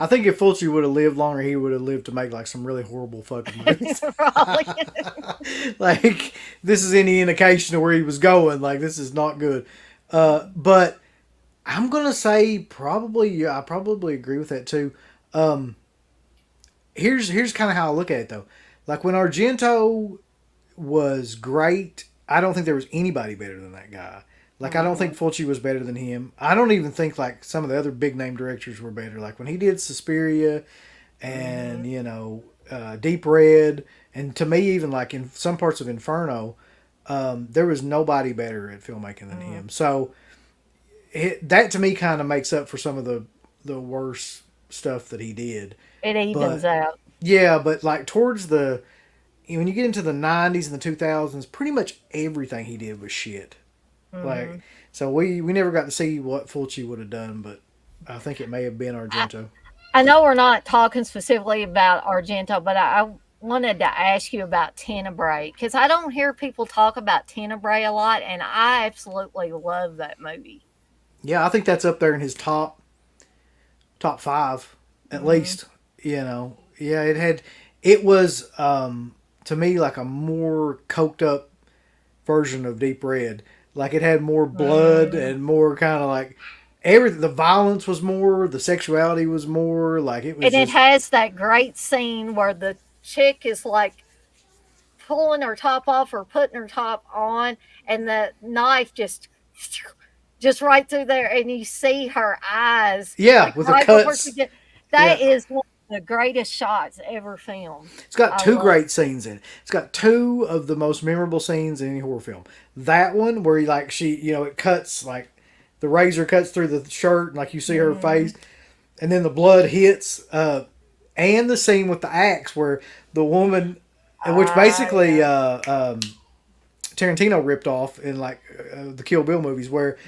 I think if Fulci would have lived longer, he would have lived to make like some really horrible fucking movies. Probably. Like this is any indication of where he was going. Like this is not good. But I'm gonna say probably. Yeah, I probably agree with that too. Here's kind of how I look at it though. Like when Argento was great, I don't think there was anybody better than that guy. Like I don't think Fulci was better than him. I don't even think like some of the other big name directors were better. Like when he did Suspiria, and Deep Red, and to me even like in some parts of Inferno, there was nobody better at filmmaking than him. So that to me kind of makes up for some of the worst stuff that he did. It evens out. Yeah, but like towards when you get into the 90s and the 2000s, pretty much everything he did was shit. Like, so we never got to see what Fulci would have done, but I think it may have been Argento. I know we're not talking specifically about Argento, but I wanted to ask you about Tenebrae, because I don't hear people talk about Tenebrae a lot, and I absolutely love that movie. Yeah, I think that's up there in his top five, at least. Yeah, it was to me like a more coked up version of Deep Red. Like it had more blood and more kind of like everything. The violence was more, the sexuality was more. Like it was. And it has that great scene where the chick is like pulling her top off or putting her top on, and the knife just right through there, and you see her eyes. Yeah, like, with right the cuts. That is one of the greatest shots ever filmed. It's got two great scenes in it. It's got two of the most memorable scenes in any horror film. That one where it cuts, like the razor cuts through the shirt and like you see her face, and then the blood hits, and the scene with the axe where the woman, which basically Tarantino ripped off in like the Kill Bill movies, where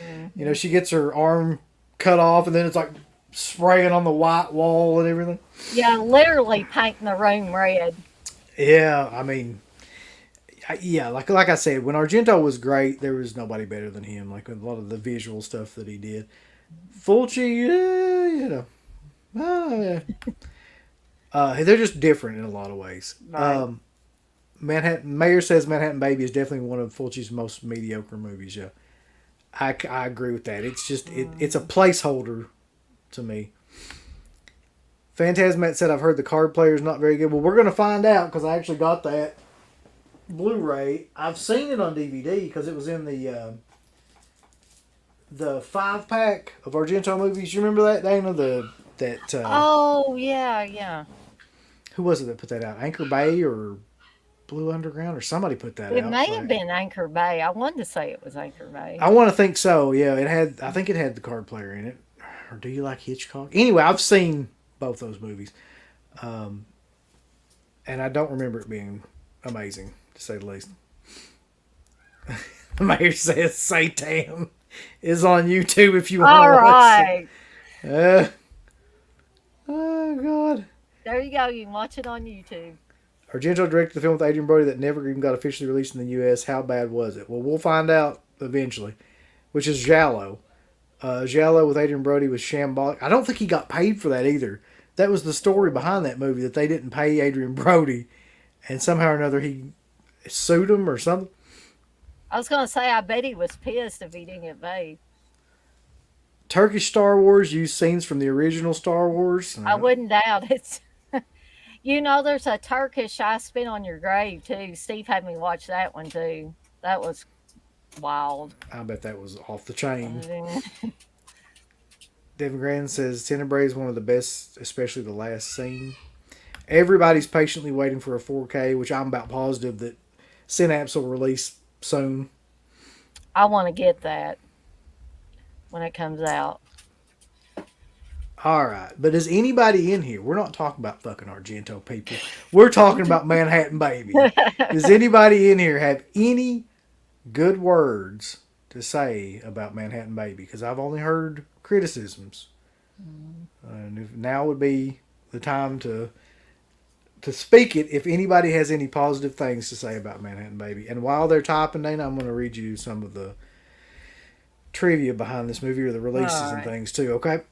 she gets her arm cut off and then it's like spraying on the white wall and everything. Yeah, literally painting the room red. Yeah, I mean, like I said, when Argento was great, there was nobody better than him. Like a lot of the visual stuff that he did. Fulci, they're just different in a lot of ways. Right. Mayor says Manhattan Baby is definitely one of Fulci's most mediocre movies. Yeah, I agree with that. It's just it's a placeholder to me. Phantasmat said, I've heard the card player is not very good. Well, we're going to find out because I actually got that Blu-ray. I've seen it on DVD because it was in the 5-pack of Argento movies. You remember that, Dana? Oh, yeah. Who was it that put that out? Anchor Bay or Blue Underground or somebody put that out? It may have been Anchor Bay. I wanted to say it was Anchor Bay. I want to think so. Yeah, I think it had the card player in it. Or Do You Like Hitchcock? Anyway, I've seen both those movies. And I don't remember it being amazing, to say the least. The mayor says Satan is on YouTube if you want to watch it. Oh, God. There you go. You can watch it on YouTube. Argento directed the film with Adrian Brody that never even got officially released in the U.S. How bad was it? Well, we'll find out eventually, which is Giallo. Giallo with Adrian Brody was shambolic. I don't think he got paid for that either. That was the story behind that movie, that they didn't pay Adrian Brody, and somehow or another he sued him or something. I was going to say, I bet he was pissed if he didn't get paid. Turkish Star Wars used scenes from the original Star Wars. I wouldn't doubt it. There's a Turkish I Spit on Your Grave, too. Steve had me watch that one, too. That was wild. I bet that was off the chain. Devin Grand says Tenebrae is one of the best, especially the last scene. Everybody's patiently waiting for a 4K, which I'm about positive that Synapse will release soon. I want to get that when it comes out. All right, but is anybody in here? We're not talking about fucking Argento people. We're talking about Manhattan Baby. Does anybody in here have any good words to say about Manhattan Baby? Because I've only heard criticisms. And now would be the time to speak it if anybody has any positive things to say about Manhattan Baby. And while they're typing, Dana, I'm going to read you some of the trivia behind this movie or the releases and things too, okay?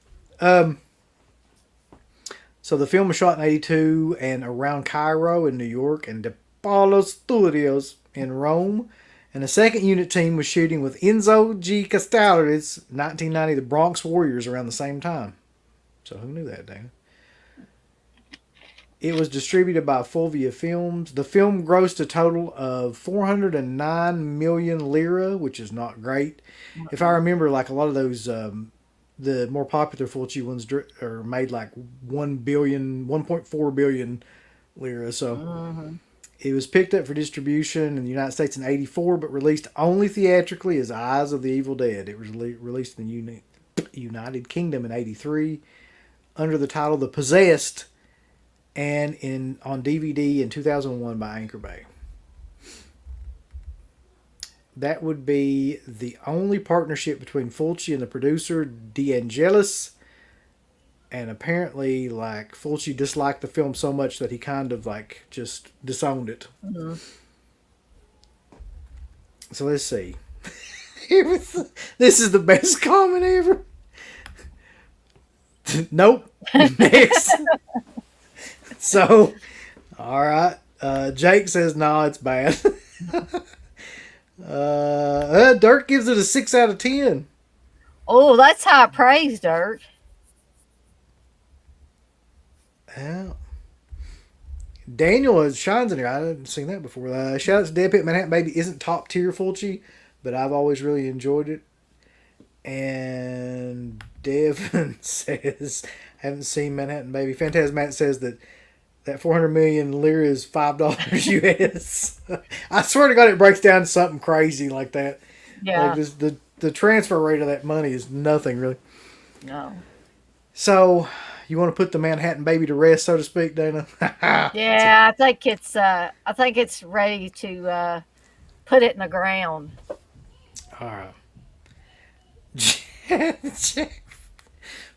So the film was shot in 82 and around Cairo in New York and De Paulo Studios in Rome. And the second unit team was shooting with Enzo G. Castellari's 1990 The Bronx Warriors around the same time. So who knew that, Dana? It was distributed by Fulvia Films. The film grossed a total of 409 million lira, which is not great. If I remember, like a lot of those, the more popular Fulci ones are made like 1.4 billion lira. So it was picked up for distribution in the United States in 84, but released only theatrically as Eyes of the Evil Dead. It was released in the United Kingdom in 83 under the title The Possessed, and on DVD in 2001 by Anchor Bay. That would be the only partnership between Fulci and the producer De Angelis. And apparently, like, Fulci disliked the film so much that he kind of, like, just disowned it. Mm-hmm. So let's see. This is the best comment ever. Nope. Next. So, all right. Jake says, no, it's bad. Dirk gives it a 6 out of 10. Oh, that's high praise, Dirk. Yeah. Daniel shines in here. I hadn't seen that before. Shout out to DEADPIT Manhattan Baby. Isn't top tier Fulci, but I've always really enjoyed it. And Devin says, haven't seen Manhattan Baby. Phantasmat says that 400 million lira is $5 US. I swear to God, it breaks down to something crazy like that. Yeah. Like the transfer rate of that money is nothing, really. No. So, you want to put the Manhattan Baby to rest, so to speak, Dana? Yeah, I think it's ready to put it in the ground. All right.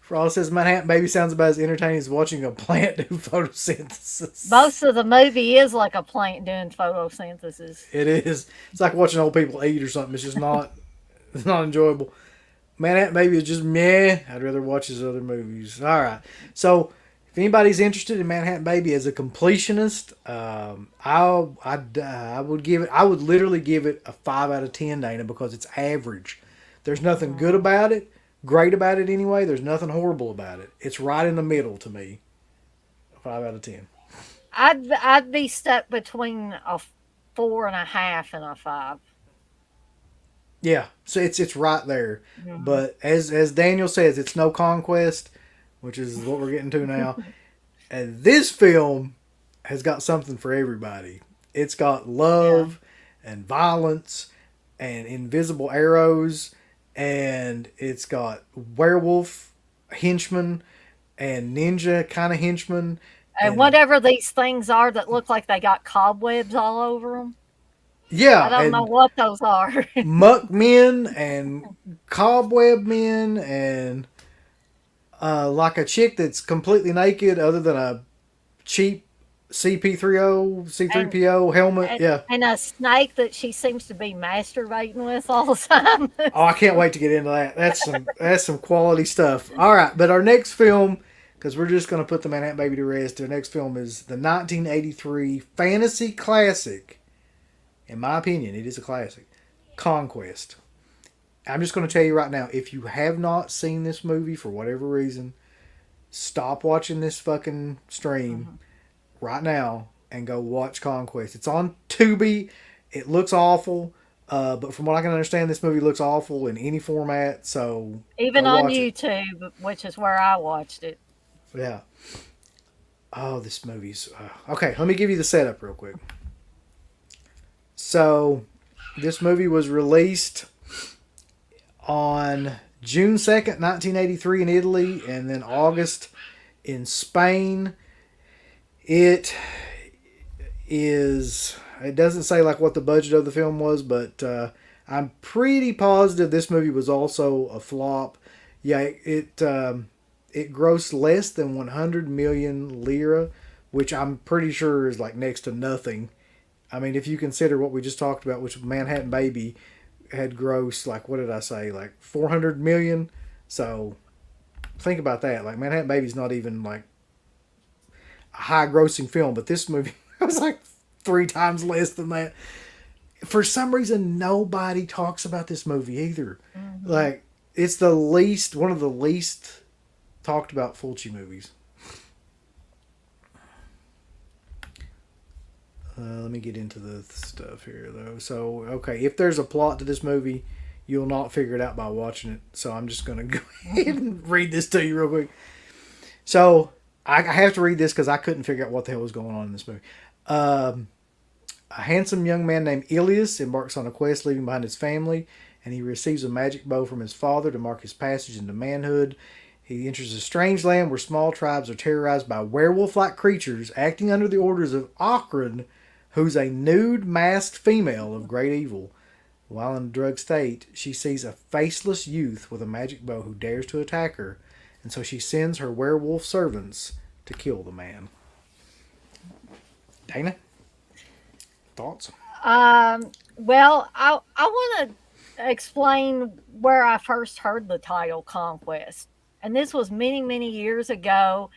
Frost says Manhattan Baby sounds about as entertaining as watching a plant do photosynthesis. Most of the movie is like a plant doing photosynthesis. It is. It's like watching old people eat or something. It's just not. It's not enjoyable. Manhattan Baby is just meh. I'd rather watch his other movies. All right. So, if anybody's interested in Manhattan Baby as a completionist, I would give it. I would literally give it a 5 out of 10, Dana, because it's average. There's nothing good about it. Great about it anyway. There's nothing horrible about it. It's right in the middle to me. A 5 out of 10. I'd be stuck between a 4.5 and a 5. Yeah, so it's right there. Mm-hmm. But as Daniel says, it's no Conquest, which is what we're getting to now. And this film has got something for everybody. It's got love and violence and invisible arrows. And it's got werewolf henchmen and ninja kind of henchmen. And whatever these things are that look like they got cobwebs all over them. Yeah. I don't know what those are. Muck men and cobweb men and like a chick that's completely naked other than a cheap C3PO helmet. And a snake that she seems to be masturbating with all the time. Oh, I can't wait to get into that. That's some quality stuff. All right, but our next film, because we're just going to put the Manhattan Baby to rest, our next film is the 1983 fantasy classic. In my opinion, it is a classic. Conquest. I'm just going to tell you right now, if you have not seen this movie for whatever reason, stop watching this fucking stream right now and go watch Conquest. It's on Tubi. It looks awful, but from what I can understand, this movie looks awful in any format. So even on YouTube, which is where I watched it. Yeah. Oh, this movie's okay. Let me give you the setup real quick. So, this movie was released on June 2nd, 1983 in Italy, and then August in Spain. It doesn't say like what the budget of the film was, but I'm pretty positive this movie was also a flop. Yeah, it grossed less than 100 million lira, which I'm pretty sure is like next to nothing. I mean, if you consider what we just talked about, which Manhattan Baby had grossed, like, what did I say? Like 400 million. So think about that. Like, Manhattan Baby's not even like high grossing film, but this movie was like 3 times less than that. For some reason, nobody talks about this movie either. Mm-hmm. Like, it's one of the least talked about Fulci movies. Let me get into the stuff here, though. So, okay, if there's a plot to this movie, you'll not figure it out by watching it. So, I'm just going to go ahead and read this to you real quick. So, I have to read this because I couldn't figure out what the hell was going on in this movie. A handsome young man named Ilias embarks on a quest leaving behind his family, and he receives a magic bow from his father to mark his passage into manhood. He enters a strange land where small tribes are terrorized by werewolf-like creatures acting under the orders of Akron, who's a nude, masked female of great evil. While in a drugged state, she sees a faceless youth with a magic bow who dares to attack her, and so she sends her werewolf servants to kill the man. Dana? Thoughts? Well, I want to explain where I first heard the title Conquest. And this was many, many years ago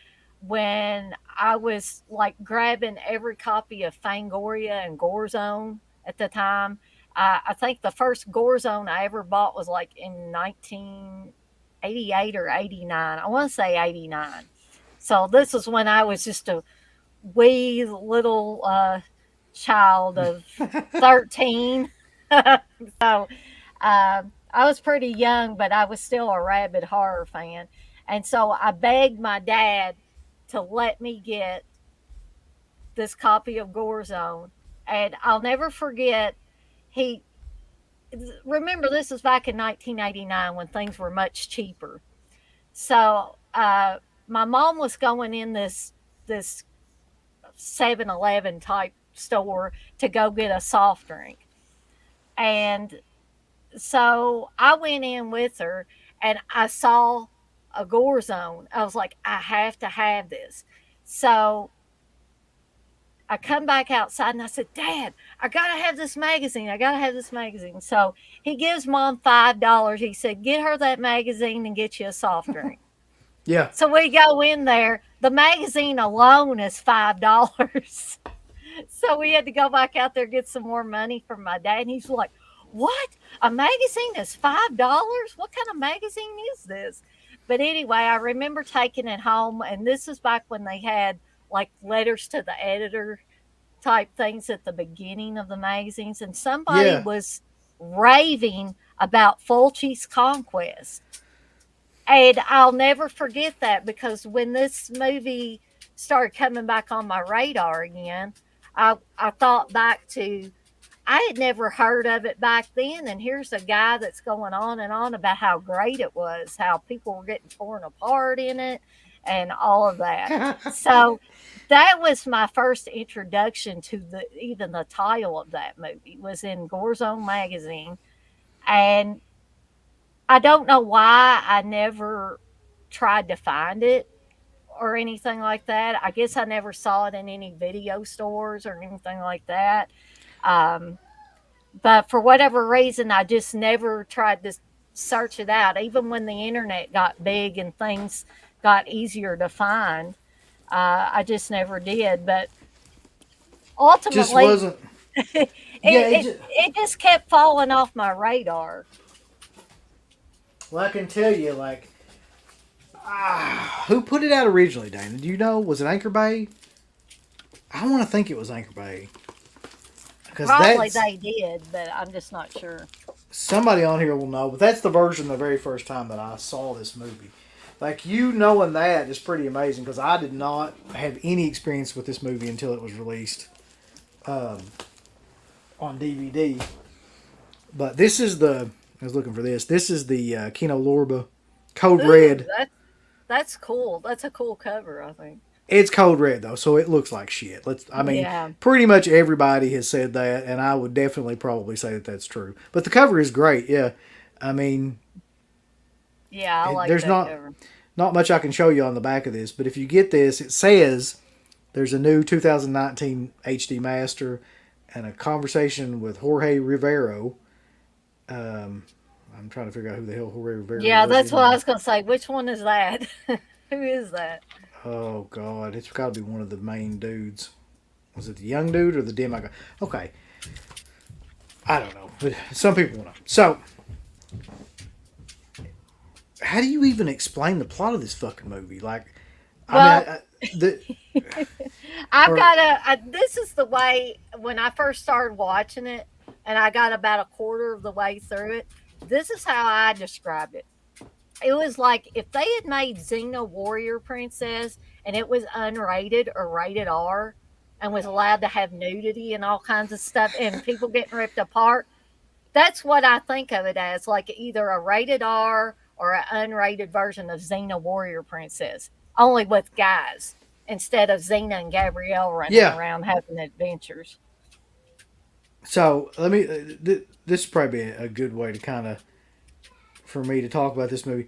when I was like grabbing every copy of Fangoria and Gorezone at the time. I think the first Gorezone I ever bought was like in 1988 or 89. I want to say 89. So this was when I was just a wee little child of 13. So I was pretty young, but I was still a rabid horror fan. And so I begged my dad to let me get this copy of Gorezone. And I'll never forget, he, remember, this was back in 1989 when things were much cheaper. So my mom was going in this 7-Eleven type store to go get a soft drink. And so I went in with her and I saw a Gorezone. I was like, I have to have this. So I come back outside and I said, Dad, I gotta have this magazine. I gotta have this magazine. So he gives Mom $5. He said, get her that magazine and get you a soft drink. Yeah. So we go in there. The magazine alone is $5. So we had to go back out there and get some more money from my dad. And he's like, what? A magazine is $5? What kind of magazine is this? But anyway, I remember taking it home. And this is back when they had like letters to the editor type things at the beginning of the magazines. And somebody Yeah. was raving about Fulci's Conquest. And I'll never forget that because when this movie started coming back on my radar again, I thought back to, I had never heard of it back then. And here's a guy that's going on and on about how great it was, how people were getting torn apart in it, and all of that. So that was my first introduction to even the title of that movie was in Gorezone magazine. And I don't know why I never tried to find it or anything like that. I guess I never saw it in any video stores or anything like that. Um, but for whatever reason, I just never tried to search it out. Even when the internet got big and things got easier to find, I just never did. But Just ultimately, wasn't. it, Yeah. it just kept falling off my radar. Well, I can tell you, like, who put it out originally, Dana? Do you know? Was it Anchor Bay? I want to think it was Anchor Bay. Because Probably that's they did, but I'm just not sure. somebody on here will know. But that's the version the very first time that I saw this movie. Like, you knowing that is pretty amazing because I did not have any experience with this movie until it was released um, on DVD. But this is the. I was looking for this. This is the Kino Lorba Code Ooh, Red. that's cool. That's a cool cover, I think. It's Code Red though, so it looks like shit. I mean, Yeah, pretty much everybody has said that, and I would definitely probably say that that's true. But the cover is great. Yeah, I mean, yeah, I like there's that cover. not much I can show you on the back of this, but if you get this, it says there's a new 2019 HD master and a conversation with Jorge Rivero. Um, I'm trying to figure out who the hell Jorge Rivero Yeah, was. that's what I was gonna say. Which one is that? Who is that? Oh God, it's got to be one of the main dudes. Was it the young dude or the demigod? Okay, I don't know, but some people know. So, how do you even explain the plot of this fucking movie? Like, I mean, Well, the I've or got this is the way when I first started watching it, and I got about a quarter of the way through it. This is how I described it. It was like if they had made Xena Warrior Princess and it was unrated or rated R and was allowed to have nudity and all kinds of stuff and people getting ripped apart. That's what I think of it as, like either a rated R or an unrated version of Xena Warrior Princess, only with guys instead of Xena and Gabrielle running yeah. around having adventures. So let me. This is probably a good way to kind of for me to talk about this movie.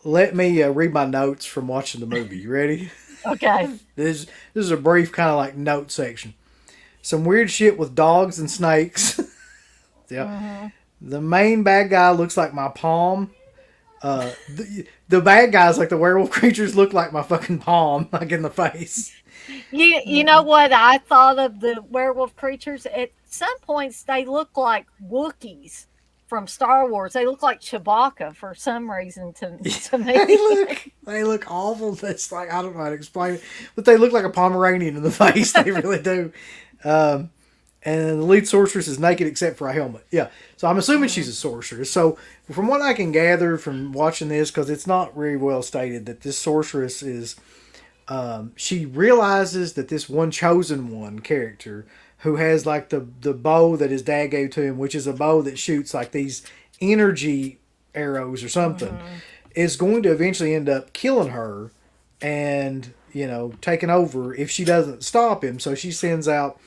Let me read my notes from watching the movie. You ready? Okay. This is a brief kind of like note section. Some weird shit with dogs and snakes. Yeah. Mm-hmm. The main bad guy looks like my palm. The bad guys, like the werewolf creatures, look like my fucking palm, like in the face. You know what I thought of the werewolf creatures? At some points, they look like Wookiees from Star Wars. They look like Chewbacca for some reason to me. They look awful. That's like I don't know how to explain it, but they look like a Pomeranian in the face. They really do. And the lead sorceress is naked except for a helmet. Yeah, so I'm assuming she's a sorceress. So from what I can gather from watching this, because it's not very well stated that this sorceress is. She realizes that this one chosen one character who has like the bow that his dad gave to him, which is a bow that shoots like these energy arrows or something, is going to eventually end up killing her and, taking over if she doesn't stop him. So she sends out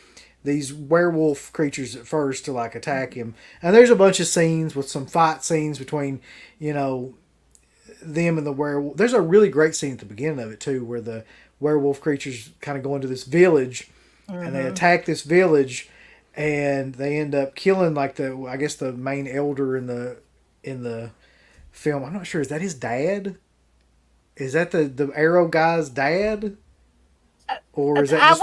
these werewolf creatures at first to like attack him. And there's a bunch of scenes with some fight scenes between, them and the werewolf. There's a really great scene at the beginning of it too, where the werewolf creatures kind of go into this village, and they attack this village, and they end up killing like the main elder in the film. I'm not sure. Is that his dad? Is that the arrow guy's dad? Or is that just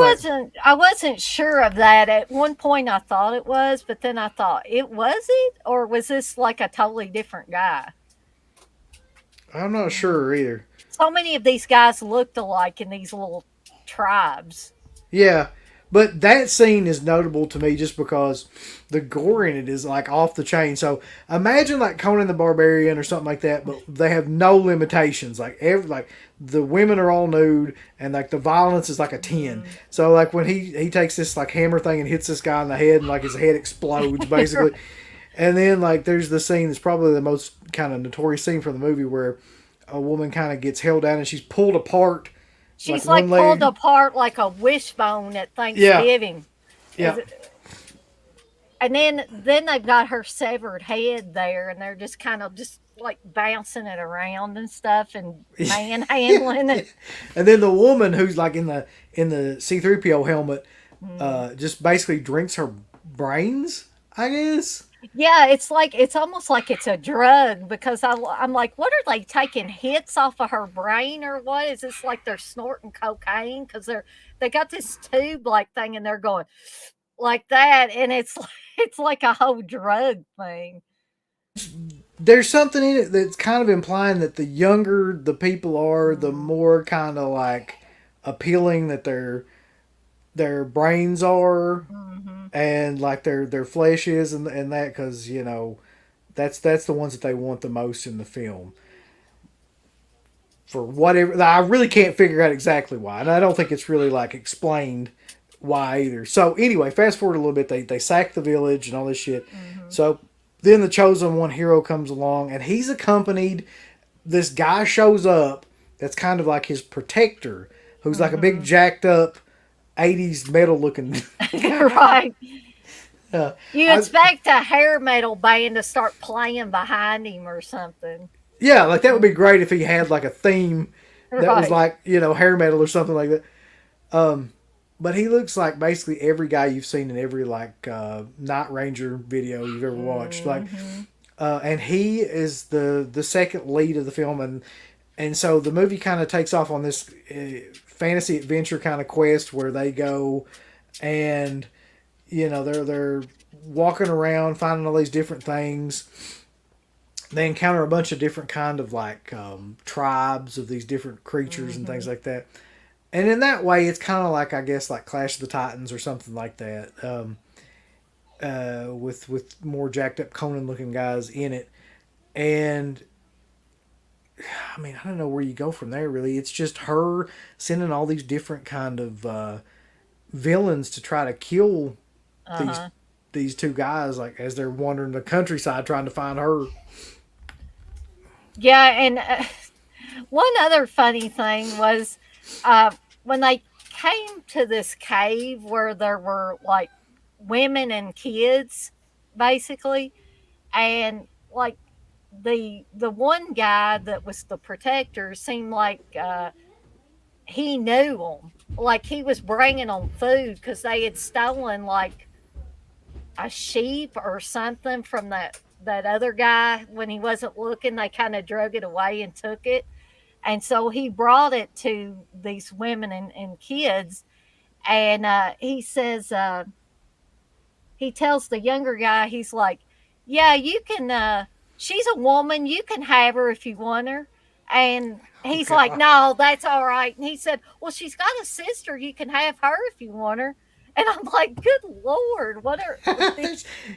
I wasn't sure of that. At one point I thought it was, but then I thought or was this like a totally different guy? I'm not sure either. So many of these guys looked alike in these little tribes. Yeah, but that scene is notable to me just because the gore in it is like off the chain. So imagine like Conan the Barbarian or something like that, but they have no limitations. Like the women are all nude, and like the violence is like a 10. So like when he takes this like hammer thing and hits this guy in the head, and like his head explodes basically. And then like there's the scene that's probably the most kind of notorious scene from the movie where a woman kind of gets held down and she's pulled apart. She's like pulled apart like a wishbone at Thanksgiving. Yeah. And then they've got her severed head there, and they're just kind of just like bouncing it around and stuff and manhandling it. And then the woman who's like in the C-3PO helmet just basically drinks her brains, I guess. Yeah, it's almost like it's a drug, because I'm like, what are they taking hits off of her brain or what? Is this like they're snorting cocaine? Because they got this tube like thing and they're going like that, and it's like a whole drug thing. There's something in it that's kind of implying that the younger the people are, the more kind of like appealing that their brains are, and like their flesh is, and that, because that's the ones that they want the most in the film. For whatever, I really can't figure out exactly why, and I don't think it's really like explained why either. So anyway, fast forward a little bit, they sack the village and all this shit. So then the chosen one hero comes along, and he's accompanied. This guy shows up that's kind of like his protector, who's like a big jacked up 80s metal looking Right. You expect a hair metal band to start playing behind him or something. Yeah, like that would be great if he had like a theme that was like, hair metal or something like that. But he looks like basically every guy you've seen in every like Night Ranger video you've ever watched. Like, and he is the second lead of the film, and And so the movie kind of takes off on this fantasy adventure kind of quest where they go and they're walking around finding all these different things. They encounter a bunch of different kind of like tribes of these different creatures and things like that. And in that way, it's kind of like, I guess, like Clash of the Titans or something like that, with more jacked up Conan looking guys in it. And I mean, I don't know where you go from there. Really, it's just her sending all these different kind of villains to try to kill these Uh-huh. these two guys, like as they're wandering the countryside trying to find her. Yeah, and one other funny thing was when they came to this cave where there were like women and kids, basically, and like the one guy that was the protector seemed like he knew them, like he was bringing them food because they had stolen like a sheep or something from that other guy when he wasn't looking. They kind of drug it away and took it, and so he brought it to these women and kids, and he says he tells the younger guy, he's like, yeah, you can she's a woman, you can have her if you want her. And Oh he's like, God. no, that's all right. And he said, well, she's got a sister, you can have her if you want her. And I'm like, good lord, what are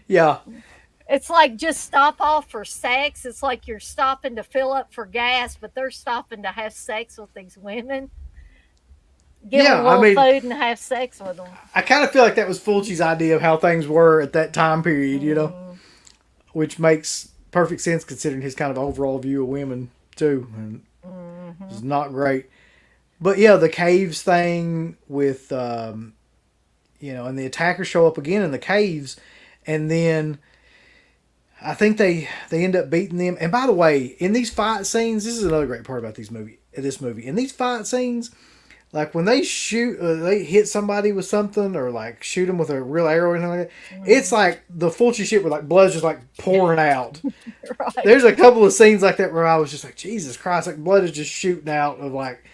Yeah, it's like just stop off for sex. It's like you're stopping to fill up for gas, but they're stopping to have sex with these women, give them a yeah. I little mean, food and have sex with them. I kind of feel like that was Fulci's idea of how things were at that time period, Mm, which makes perfect sense considering his kind of overall view of women too, and it's mm-hmm. not great. But yeah, the caves thing with and the attackers show up again in the caves, and then I think they end up beating them. And by the way, in these fight scenes, this is another great part about this movie. In these fight scenes, like when they shoot, they hit somebody with something, or like shoot them with a real arrow or anything like that. It's Mm-hmm. like the Fulci shit where like blood's just like pouring out. Right. There's a couple of scenes like that where I was just like, Jesus Christ, like blood is just shooting out of like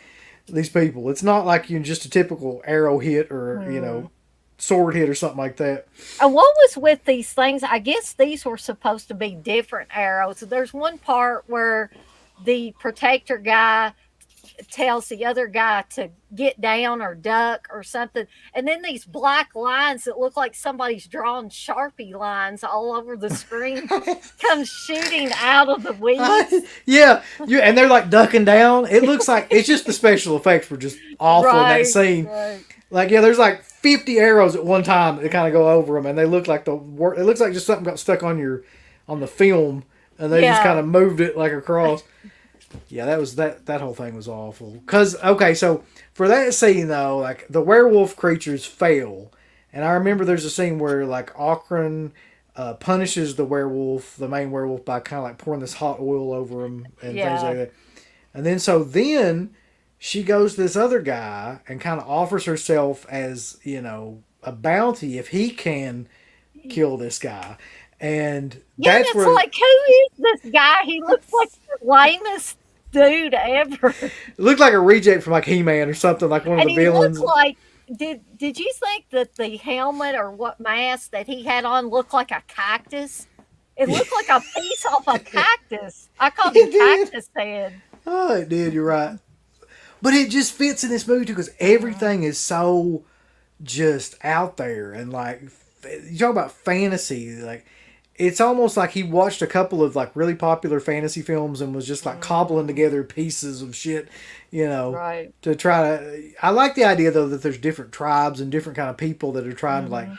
these people. It's not like you just a typical arrow hit or Mm. sword hit or something like that. And what was with these things? I guess these were supposed to be different arrows. There's one part where the protector guy tells the other guy to get down or duck or something. And then these black lines that look like somebody's drawn Sharpie lines all over the screen come shooting out of the weeds. Yeah, and they're like ducking down. It looks like it's just the special effects were just awful in that Right, scene. right. Like yeah, there's like 50 arrows at one time that kind of go over them, and they look like it looks like just something got stuck on the film, and they just kind Yeah. of moved it like across. Yeah, that whole thing was awful. Cause okay, so for that scene though, like the werewolf creatures fail, and I remember there's a scene where like Akron punishes the main werewolf, by kind of like pouring this hot oil over him and things like Yeah. that. And then she goes to this other guy and kind of offers herself as a bounty if he can kill this guy, and Yeah, and that's it's where like, who is this guy? He looks like the lamest dude ever. it looked like a reject from like He-Man or something, like one of And the he looked villains. like did you think that the helmet or what mask that he had on looked like a cactus? It looked like a piece off a cactus. I called him It did. Cactus Head. Oh, it did. You're right. But it just fits in this movie too because everything is so just out there and like you talk about fantasy. Like it's almost like he watched a couple of like really popular fantasy films and was just like cobbling Mm, together pieces of shit, right. to try to. I like the idea though that there's different tribes and different kind of people that are trying to like Hmm.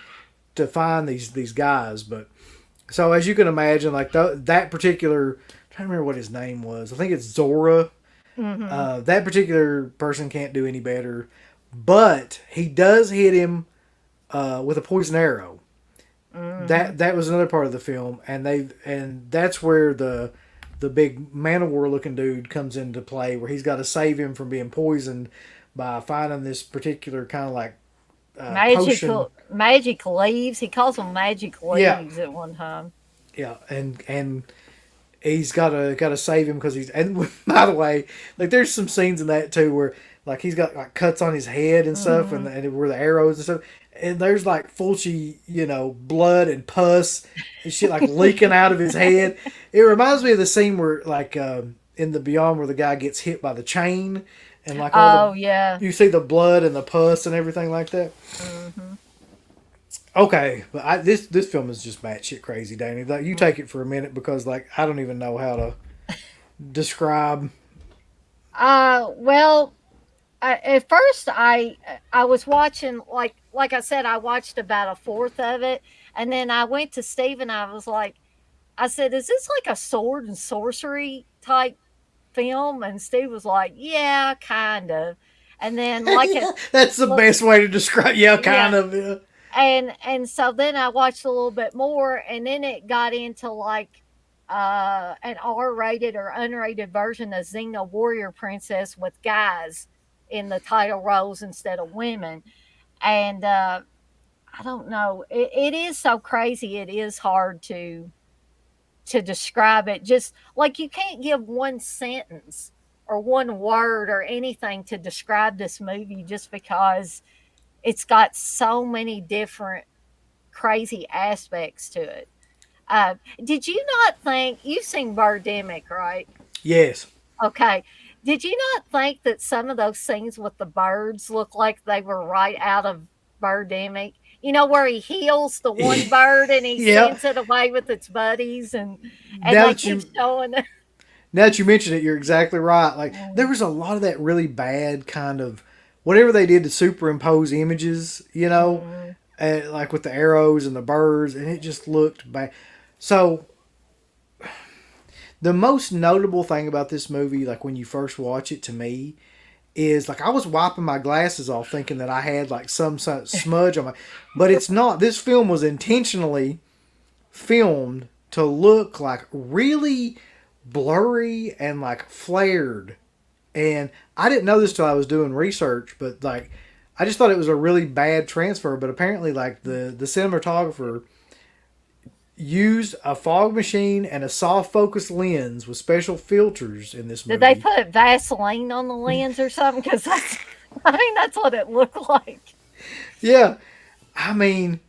to find these guys. But so as you can imagine, like that particular, I'm trying to remember what his name was. I think it's Zora. Hmm. That particular person can't do any better, but he does hit him with a poison arrow. Hmm. That was another part of the film, and that's where the big man of war looking dude comes into play, where he's got to save him from being poisoned by finding this particular kind of like potion. Magic leaves. He calls them magic Yeah, leaves at one time. yeah, and he's gotta save him because he's. And by the way, like there's some scenes in that too where like he's got like cuts on his head and stuff, Hmm. and where the arrows and stuff, and there's like Fulci, blood and pus and shit like leaking out of his head. It reminds me of the scene where like in the Beyond where the guy gets hit by the chain, and like all the Oh yeah. you see the blood and the pus and everything like that. Hmm. Okay, but this film is just batshit crazy, Danny. Like, you take it for a minute because like I don't even know how to describe. Well, at first I was watching like I said I watched about a fourth of it, and then I went to Steve and I was like, I said, "Is this like a sword and sorcery type film?" And Steve was like, "Yeah, kind of." And then like it, That's the look, best way to describe. Yeah, kind yeah, of. Yeah. and so then I watched a little bit more, and then it got into like an R-rated or unrated version of Xena Warrior Princess with guys in the title roles instead of women, and I don't know, it is so crazy. It is hard to describe it. Just like you can't give one sentence or one word or anything to describe this movie just because it's got so many different crazy aspects to it. Did you not think you've seen Birdemic, right? Yes. Okay. Did you not think that some of those scenes with the birds look like they were right out of Birdemic? You know where he heals the one bird and he Yeah. sends it away with its buddies, and Now they that keep you showing. now that you mention it, you're exactly right. Like there Mm, was a lot of that really bad kind of whatever they did to superimpose images, mm. like with the arrows and the birds, and it just looked bad. So the most notable thing about this movie, like when you first watch it, to me, is like I was wiping my glasses off thinking that I had like some sort of smudge on my, but it's not. This film was intentionally filmed to look like really blurry and like flared. And I didn't know this till I was doing research, but like I just thought it was a really bad transfer. But apparently, like the cinematographer used a fog machine and a soft focus lens with special filters in this Did they movie. put Vaseline on the lens or something? Because that's, I mean, that's what it looked like. Yeah, I mean,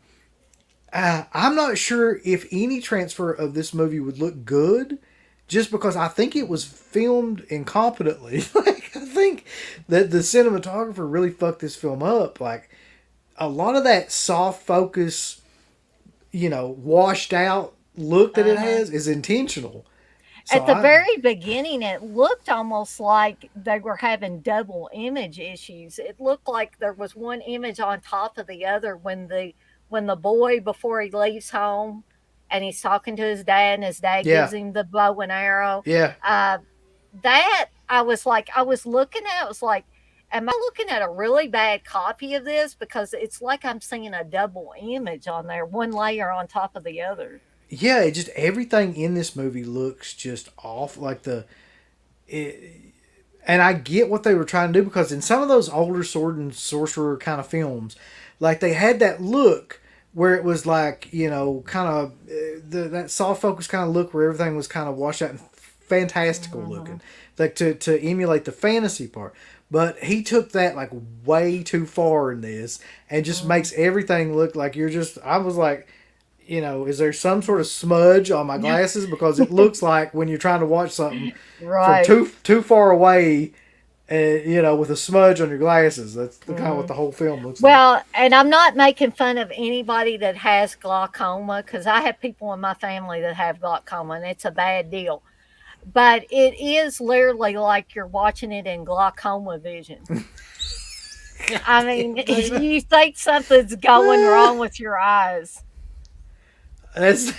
I'm not sure if any transfer of this movie would look good, just because I think it was filmed incompetently. Like I think that the cinematographer really fucked this film up. Like a lot of that soft focus, washed out look that it Uh-huh. has is intentional. So At the I, very beginning, it looked almost like they were having double image issues. It looked like there was one image on top of the other when the boy before he leaves home and he's talking to his dad and his dad gives yeah, him the bow and arrow. yeah, Uh, that I was like, I was looking at, it was like, am I looking at a really bad copy of this? Because it's like I'm seeing a double image on there, one layer on top of the other. yeah. It just everything in this movie looks just off. Like it, and I get what they were trying to do because in some of those older sword and sorcerer kind of films, like they had that look where it was like kind of that soft focus kind of look where everything was kind of washed out and fantastical Mhm. looking, like to emulate the fantasy part. But he took that like way too far in this and just Mhm. makes everything look like you're just. I was like, is there some sort of smudge on my glasses because it looks like when you're trying to watch something from Right. too far away, with a smudge on your glasses. That's the kind of what Mhm. the whole film looks like. Well, and I'm not making fun of anybody that has glaucoma because I have people in my family that have glaucoma and it's a bad deal. But it is literally like you're watching it in glaucoma vision. God I damn, mean, Dana. you think something's going wrong with your eyes. That's,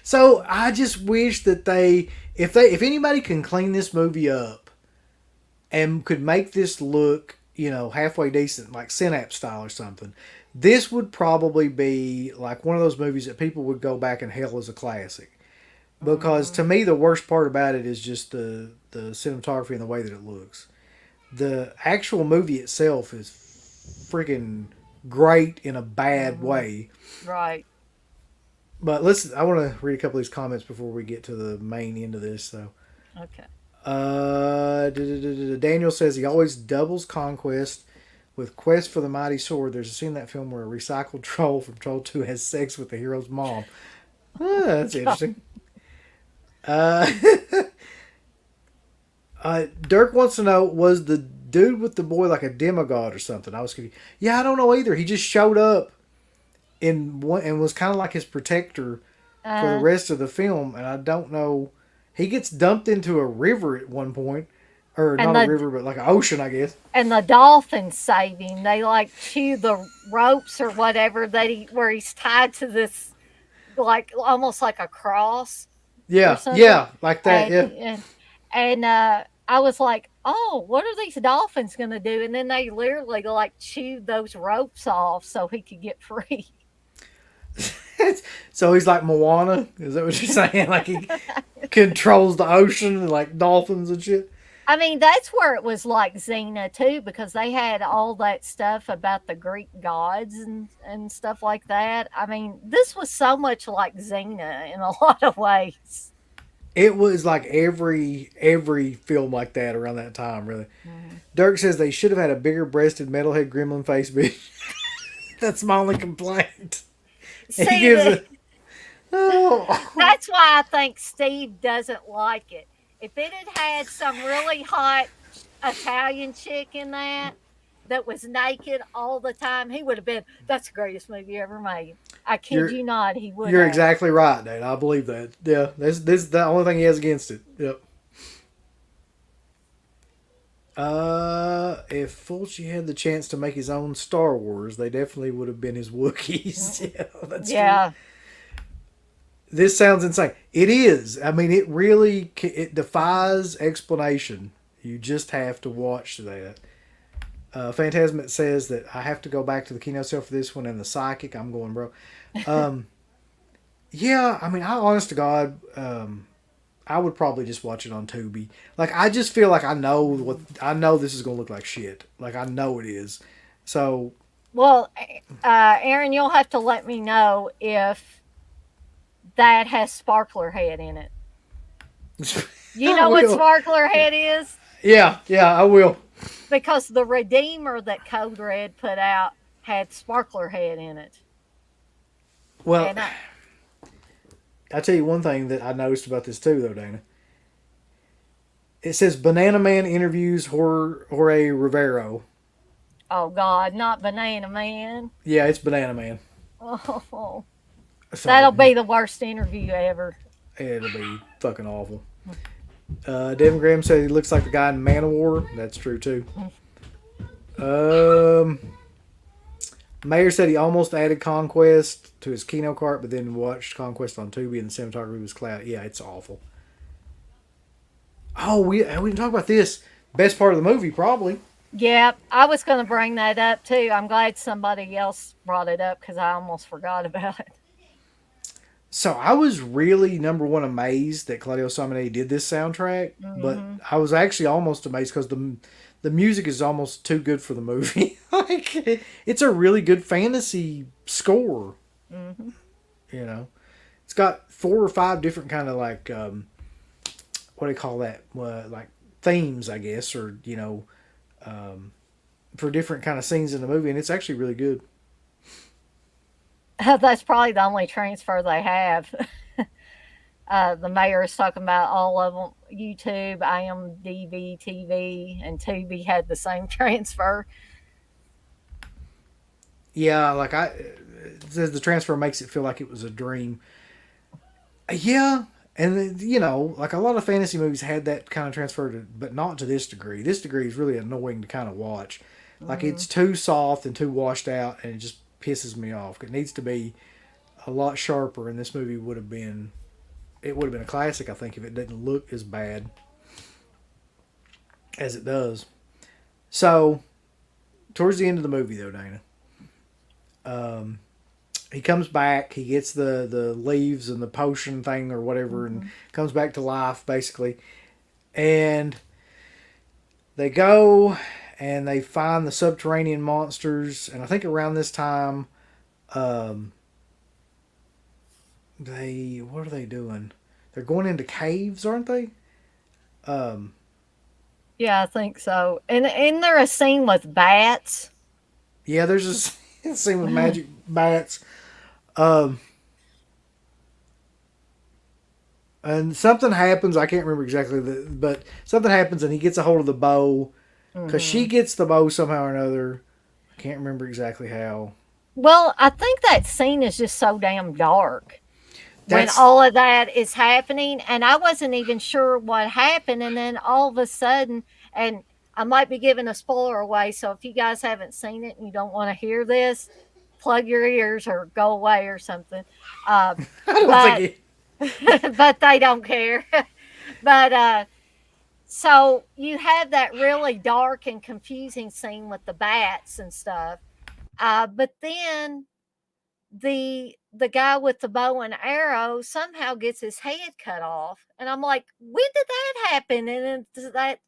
so. I just wish that if anybody can clean this movie up and could make this look halfway decent, like Synapse style or something, this would probably be like one of those movies that people would go back and hail as a classic. Because Mhm. to me, the worst part about it is just the cinematography and the way that it looks. The actual movie itself is freaking great in a bad Mhm. way. Right. But listen, I want to read a couple of these comments before we get to the main end of this. So, Okay. Daniel says he always doubles Conquest with Quest for the Mighty Sword. There's a scene in that film where a recycled troll from Troll 2 has sex with the hero's mom. That's interesting. Uh, Dirk wants to know, was the dude with the boy like a demigod or something? I was confused. Yeah, I don't know either. He just showed up in one and was kind of like his protector for the Uh, rest of the film, and I don't know. He gets dumped into a river at one point, or and not a the river, but like an ocean, I guess. and the dolphins save him. They like chew the ropes or whatever where he's tied to this, like almost like a cross or Yeah, something. yeah, like that. And Yeah, I was like, oh, what are these dolphins gonna do? And then they literally like chewed those ropes off so he could get free. so he's like Moana. Is that what you're saying? Like he controls the ocean and like dolphins and shit. I mean, that's where it was like Xena too, because they had all that stuff about the Greek gods and stuff like that. I mean, this was so much like Xena in a lot of ways. It was like every film like that around that time, really. Mhm. Dirk says they should have had a bigger breasted metalhead gremlin face bitch. That's my only complaint. And he See, gives it. Oh. that's why I think Steve doesn't like it. If it had had some really hot Italian chick in that was naked all the time, he would have been, that's the greatest movie ever made. I kid You're you not, he would you're have. exactly right, Dad. I believe that. Yeah, this is the only thing he has against it. Yep. If Fulci had the chance to make his own Star Wars, they definitely would have been his Wookiees. Yeah, that's true. Yeah. This sounds insane. It is. I mean, it really it defies explanation. You just have to watch that. Phantasmic says that I have to go back to the keynote sale for this one and the psychic. I'm going, bro. Um, yeah, I mean, I honest to God, I would probably just watch it on Tubi. Like, I just feel like I know this is gonna look like shit. Like, I know it is. So, Well, Aaron, you'll have to let me know if that has Sparkler Head in it. You I know what will. Sparkler Head is? Yeah, I will. Because the Redeemer that Code Red put out had Sparkler Head in it. Well, And I'll tell you one thing that I noticed about this too, though, Dana. It says Banana Man interviews Jorge Rivero. oh God, not Banana Man. Yeah, it's Banana Man. Oh, So that'll be the worst interview ever. it'll be fucking awful. Devin Graham said he looks like the guy in Manowar. That's true too. Mayer said he almost added Conquest to his Kino cart, but then watched Conquest on Tubi and the cinematography was cloud. Yeah, it's awful. Oh, we didn't talk about this. Best part of the movie, probably. Yeah, I was going to bring that up too. I'm glad somebody else brought it up because I almost forgot about it. So I was really number one amazed that Claudio Simonetti did this soundtrack, but I was actually almost amazed because the music is almost too good for the movie. Like it's a really good fantasy score. Mm-hmm. You know, it's got 4 or 5 different kind of like what do you call that? Like themes, I guess, or for different kind of scenes in the movie, and it's actually really good. That's probably the only transfer they have. The mayor is talking about all of them. YouTube, IMDb, TV, and Tubi had the same transfer. Yeah, like it says the transfer makes it feel like it was a dream. Yeah, and like a lot of fantasy movies had that kind of transfer, but not to this degree. This degree is really annoying to kind of watch. Like Mm-hmm. it's too soft and too washed out, and it just pisses me off. It needs to be a lot sharper, and this movie would have been. It would have been a classic, I think, if it didn't look as bad as it does. So, towards the end of the movie, though, Dana, he comes back. He gets the leaves and the potion thing or whatever, and comes back to life, basically. And they go and they find the subterranean monsters. And I think around this time, what are they doing? They're going into caves, aren't they? Um, Yeah, I think so. And isn't there a scene with bats? yeah, there's a scene with magic bats. Um, and something happens. I can't remember exactly, but something happens, and he gets a hold of the bow because she Hmm. gets the bow somehow or another. I can't remember exactly how. Well, I think that scene is just so damn dark when That's all of that is happening, and I wasn't even sure what happened, and then all of a sudden, and I might be giving a spoiler away, so if you guys haven't seen it and you don't want to hear this, plug your ears or go away or something. Uh, I don't think but it. but they don't care. But so you have that really dark and confusing scene with the bats and stuff. But then the guy with the bow and arrow somehow gets his head cut off, and I'm like, when did that happen? And then that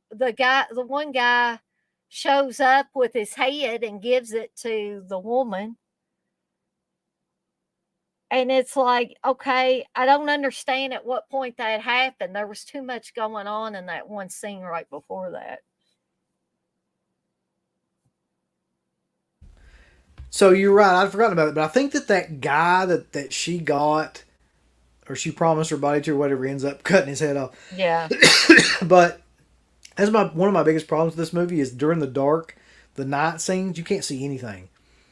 the one guy shows up with his head and gives it to the woman, and it's like, okay, I don't understand at what point that happened. There was too much going on in that one scene right before that. So you're right. I'd forgotten about it, but I think that guy that she got or she promised her body to or whatever ends up cutting his head off. Yeah. But that's one of my biggest problems with this movie is during the dark, the night scenes, you can't see anything.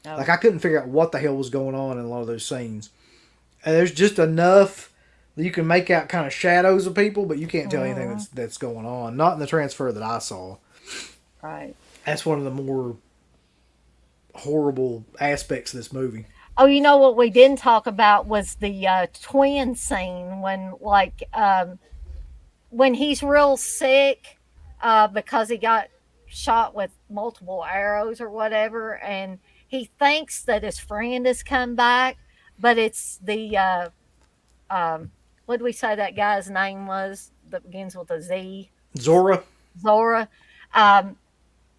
Oh. Like I couldn't figure out what the hell was going on in a lot of those scenes. And there's just enough that you can make out kind of shadows of people, but you can't tell anything Mhm. that's going on. Not in the transfer that I saw. Right. That's one of the more horrible aspects of this movie. Oh, you know what we didn't talk about was the twin scene when, like, when he's real sick because he got shot with multiple arrows or whatever, and he thinks that his friend has come back, but it's the what did we say that guy's name was that begins with a Z? Zora. Zora. Um,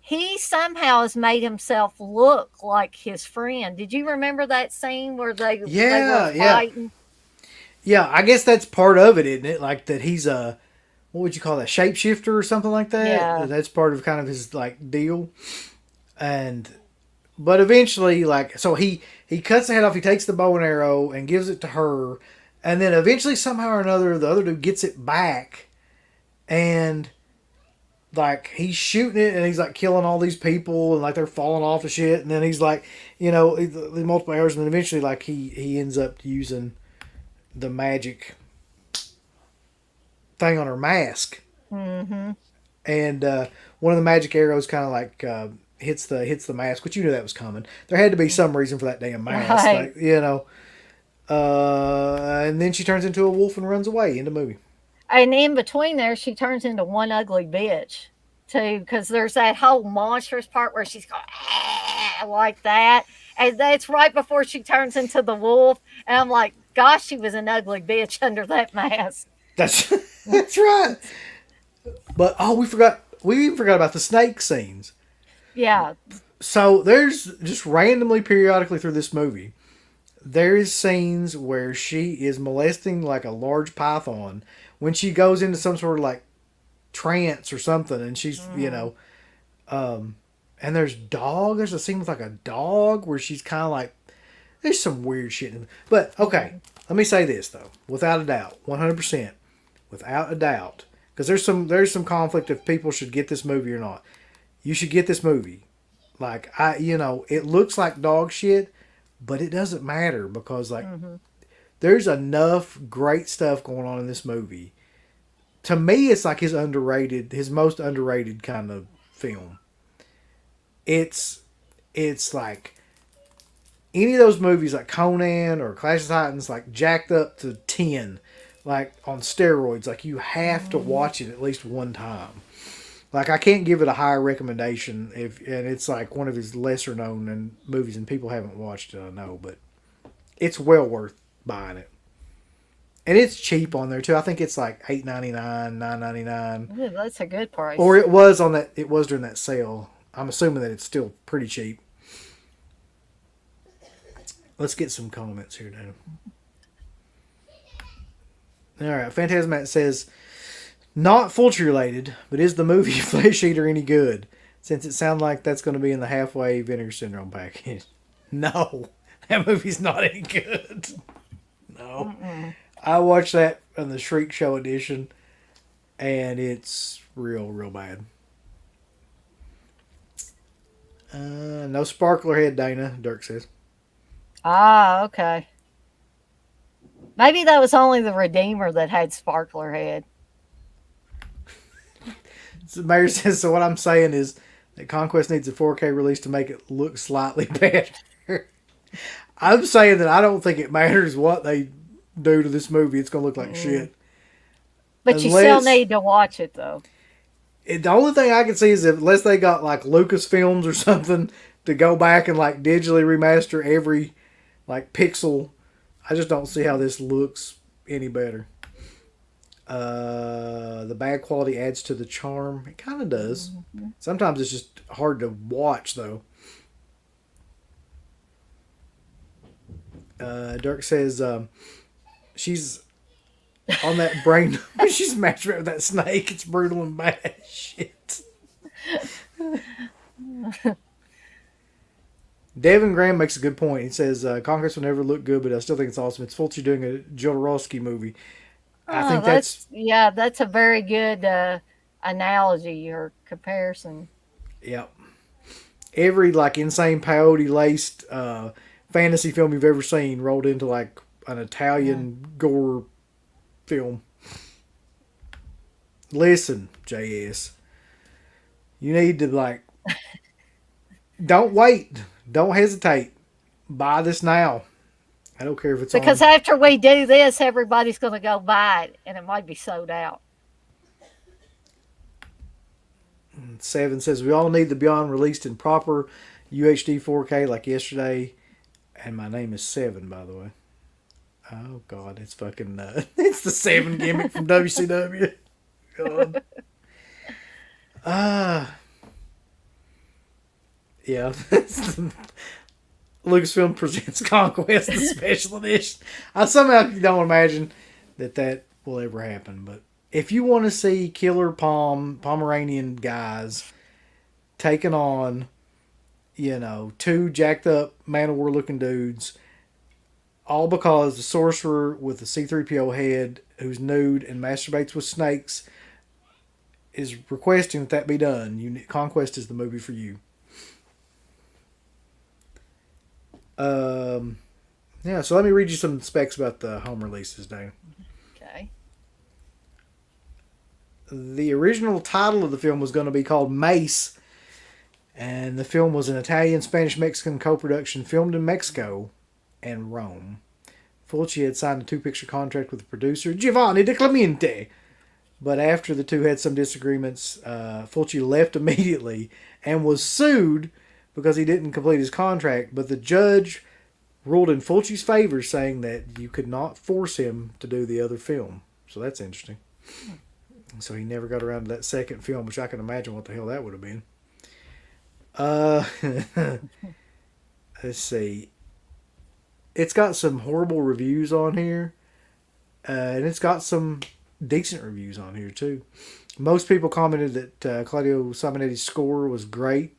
he somehow has made himself look like his friend. Did you remember that scene where they were Yeah, yeah. fighting? Yeah, I guess that's part of it, isn't it? Like that he's a what would you call that shapeshifter or something like that? Yeah. That's part of kind of his like deal. And but eventually, like so he cuts the head off. He takes the bow and arrow and gives it to her, and then eventually somehow or another the other dude gets it back, and like he's shooting it and he's like killing all these people and like they're falling off of shit, and then he's like the multiple arrows, and then eventually like he ends up using the magic thing on her mask, Mm-hmm. and one of the magic arrows kind of like hits the mask, which you knew that was coming. There had to be some reason for that damn mask, Right. like and then she turns into a wolf and runs away. End of movie. And in between there, she turns into one ugly bitch too, because there's that whole monstrous part where she's going "Ah," like that, and that's right before she turns into the wolf. And I'm like, gosh, she was an ugly bitch under that mask. That's that's right. But we even forgot about the snake scenes. Yeah. So there's just randomly periodically through this movie there is scenes where she is molesting like a large python when she goes into some sort of like trance or something, and she's Mm. and there's a scene with like a dog where she's kind of like there's some weird shit in it. But okay, Mhm. let me say this though, without a doubt, 100%, without a doubt, because there's some conflict if people should get this movie or not. You should get this movie. Like it looks like dog shit, but it doesn't matter because like Mhm. there's enough great stuff going on in this movie. To me, it's like his most underrated kind of film. It's it's like any of those movies like Conan or Clash of Titans, like jacked up to 10, like on steroids. Like you have to Mhm. watch it at least one time. Like I can't give it a higher recommendation and it's like one of his lesser known movies and people haven't watched it. I know, but it's well worth buying it. And it's cheap on there too. I think it's like $8.99, $9.99, Ooh, that's a good or price. it was on that. It was during that sale. I'm assuming that it's still pretty cheap. Let's get some comments here now. All right, Phantasmat says, not Fulci related, but is the movie Flesh Eater any good? Since it sounds like that's going to be in the halfway Vinegar Syndrome package. No, that movie's not any good. No. Mm-mm. I watched that on the Shriek Show edition, and it's real bad. No sparkler head, Dana, Dirk says. Ah, okay. Maybe that was only the Redeemer that had sparkler head. So Mayor says, so what I'm saying is that Conquest needs a 4K release to make it look slightly better. I'm saying that I don't think it matters what they do to this movie. It's going to look like shit. But you still need to watch it, though. The only thing I can see is unless they got like Lucasfilms or something to go back and like digitally remaster every like pixel, I just don't see how this looks any better. The bad quality adds to the charm. It kind of does. Mm-hmm. Sometimes it's just hard to watch, though. Dirk says she's on that brain. She's masturbating with that snake. It's brutal and bad shit. Devin Graham makes a good point. He says Conquest will never look good, but I still think it's awesome. It's Fulci doing a Jodorowsky movie. I think that's a very good analogy or comparison. Yep. Every like insane peyote laced fantasy film you've ever seen rolled into like an Italian gore film. Listen, JS, you need to like don't wait, don't hesitate, buy this now. I don't care if it's because after we do this, everybody's going to go buy it, and it might be sold out. 7 says we all need the Beyond released in proper UHD 4K like yesterday, and my name is 7, by the way. Oh God, it's fucking it's the 7 gimmick from WCW. God. Yeah. Lucasfilm presents Conquest, the special edition. I somehow don't imagine that will ever happen. But if you want to see killer Pomeranian guys taking on, 2 jacked up Man-of-War looking dudes, all because the sorcerer with the C-3PO head who's nude and masturbates with snakes is requesting that be done, Conquest is the movie for you. Yeah, so let me read you some specs about the home releases, Dan. Okay. The original title of the film was going to be called Mace, and the film was an Italian, Spanish, Mexican co-production filmed in Mexico and Rome. Fulci had signed a 2-picture contract with the producer, Giovanni De Clemente, but after the two had some disagreements, Fulci left immediately and was sued because he didn't complete his contract, but the judge ruled in Fulci's favor, saying that you could not force him to do the other film. So that's interesting. So he never got around to that second film, which I can imagine what the hell that would have been. Let's see. It's got some horrible reviews on here, and it's got some decent reviews on here too. Most people commented that Claudio Simonetti's score was great.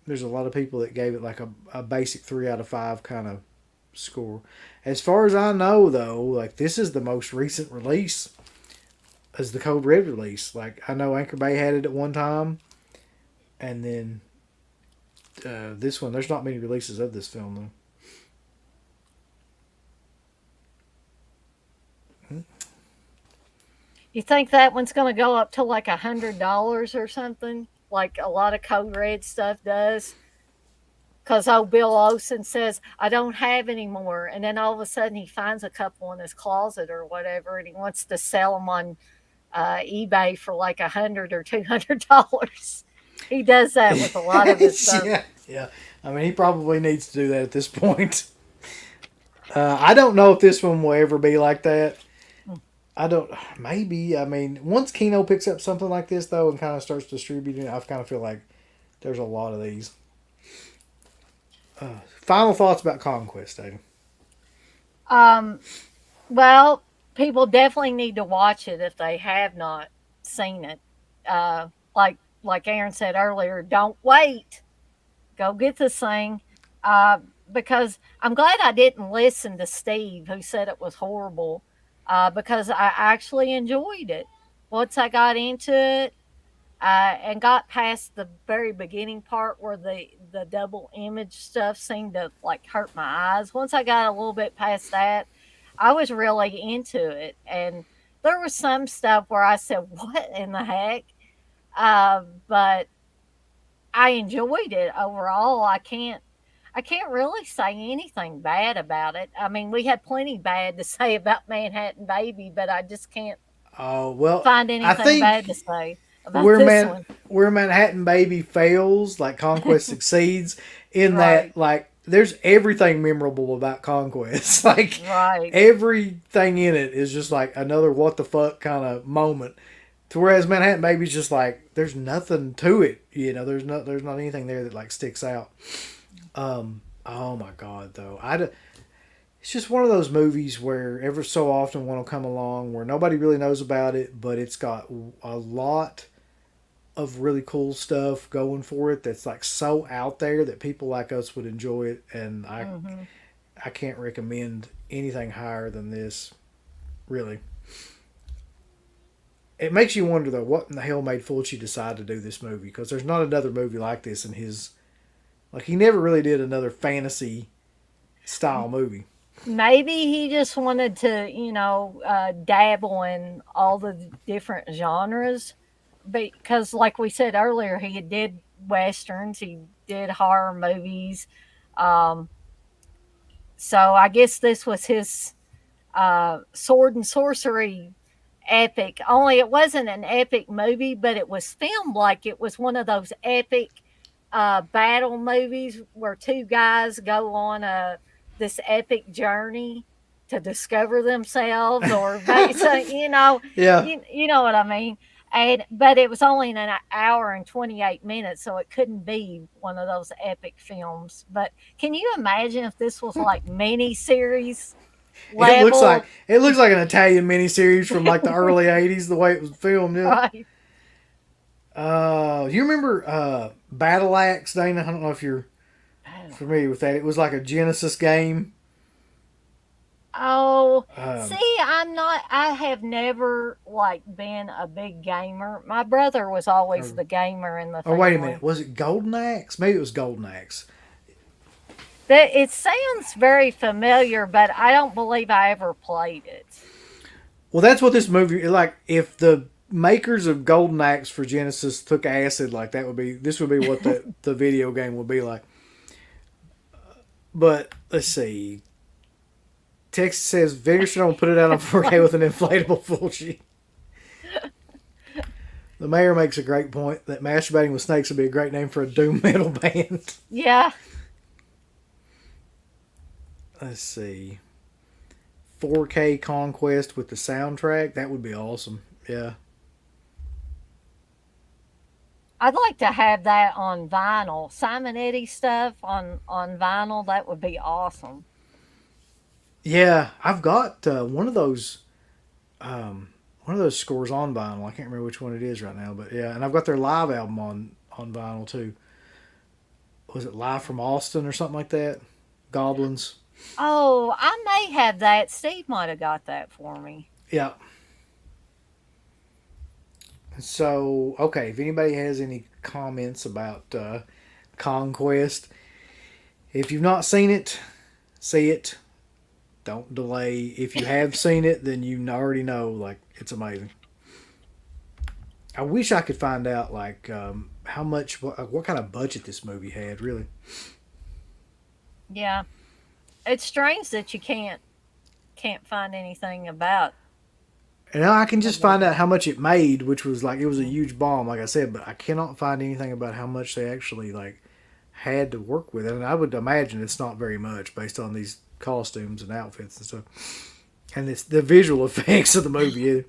There's a lot of people that gave it like a basic 3 out of 5 kind of score. As far as I know, though, like this is the most recent release as the Code Red release. Like I know Anchor Bay had it at one time, and then this one. There's not many releases of this film though. You think that one's going to go up to like $100 or something? Like a lot of Code Red stuff does. Because old Bill Olsen says, I don't have any more. And then all of a sudden he finds a couple in his closet or whatever, and he wants to sell them on eBay for like $100 or $200. He does that with a lot of his stuff. Yeah. I mean, he probably needs to do that at this point. I don't know if this one will ever be like that. Maybe. I mean, once Kino picks up something like this, though, and kind of starts distributing it, I kind of feel like there's a lot of these. Final thoughts about Conquest, David? Well, people definitely need to watch it if they have not seen it. Like Aaron said earlier, don't wait. Go get this thing. Uh, because I'm glad I didn't listen to Steve, who said it was horrible, because I actually enjoyed it. Once I got into it, and got past the very beginning part where the double image stuff seemed to like hurt my eyes. Once I got a little bit past that, I was really into it, and there was some stuff where I said, "What in the heck?" But I enjoyed it overall. I can't really say anything bad about it. I mean, we had plenty bad to say about Manhattan Baby, but I just can't Oh well, find I anything bad to think say about where this Man one. where Manhattan Baby fails, like Conquest succeeds in Right, that like there's everything memorable about Conquest. Like right. everything in it is just like another what the fuck kind of moment. To whereas Manhattan Baby's just like there's nothing to it. There's not anything there that like sticks out. Oh my god though. It's just one of those movies where ever so often one will come along where nobody really knows about it, but it's got a lot of really cool stuff going for it that's like so out there that people like us would enjoy it, and Mhm. I can't recommend anything higher than this. Really, it makes you wonder though what in the hell made Fulci decide to do this movie, because there's not another movie like this in his like he never really did another fantasy style movie. Maybe he just wanted to, dabble in all the different genres because, like we said earlier, he did westerns, he did horror movies. Um, so I guess this was his sword and sorcery epic. Only it wasn't an epic movie, but it was filmed like it was one of those epic battle movies where two guys go on a this epic journey to discover themselves or so Yeah, you know what I mean. And but it was only in an hour and 28 minutes, so it couldn't be one of those epic films. But can you imagine if this was like mini series level? it looks like an Italian miniseries from like the early '80s, the way it was filmed. Yeah. Right. You remember Battle Axe, Dana? I don't know if you're familiar with that. It was like a Genesis game. Oh, Um, see, I have never like been a big gamer. My brother was always or, the gamer in the or wait a minute, family. was it Golden Axe? Maybe it was Golden Axe. That it sounds very familiar, but I don't believe I ever played it. Well, that's what this movie like. If the makers of Golden Axe for Genesis took acid, like that would be this would be what the video game would be like. But let's see. Text says Vigor don't put it out on 4K with an inflatable Fulci. The mayor makes a great point that masturbating with snakes would be a great name for a doom metal band. Yeah, Let's see. 4K Conquest with the soundtrack. That would be awesome. Yeah. I'd like to have that on vinyl. Simon Eddy stuff on vinyl. That would be awesome. Yeah, I've got one of those scores on vinyl. I can't remember which one it is right now, but yeah, and I've got their live album on vinyl too. Was it Live from Austin or something like that? Goblins. Oh, I may have that. Steve might have got that for me. Yeah. So okay, if anybody has any comments about Conquest, if you've not seen it, see it. Don't delay. If you have seen it, then you already know like it's amazing. I wish I could find out like how much what kind of budget this movie had. Really, Yeah, it's strange that you can't find anything about and I can the just find movie. out how much it made, which was like it was a huge bomb, like I said. But I cannot find anything about how much they actually like had to work with it, and I would imagine it's not very much based on these costumes and outfits and stuff, and it's the visual effects of the movie.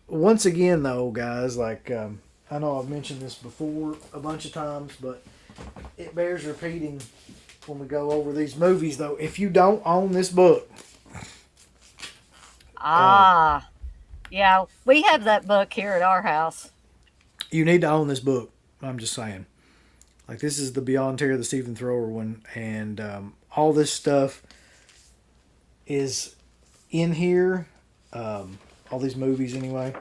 Once again, though, guys, like I know I've mentioned this before a bunch of times, but it bears repeating. when we go over these movies, though. If you don't own this book, Ah, yeah, we have that book here at our house. you need to own this book. I'm just saying. Like, this is the Beyond Terror, the Stephen Thrower one, and all this stuff is in here. All these movies, anyway.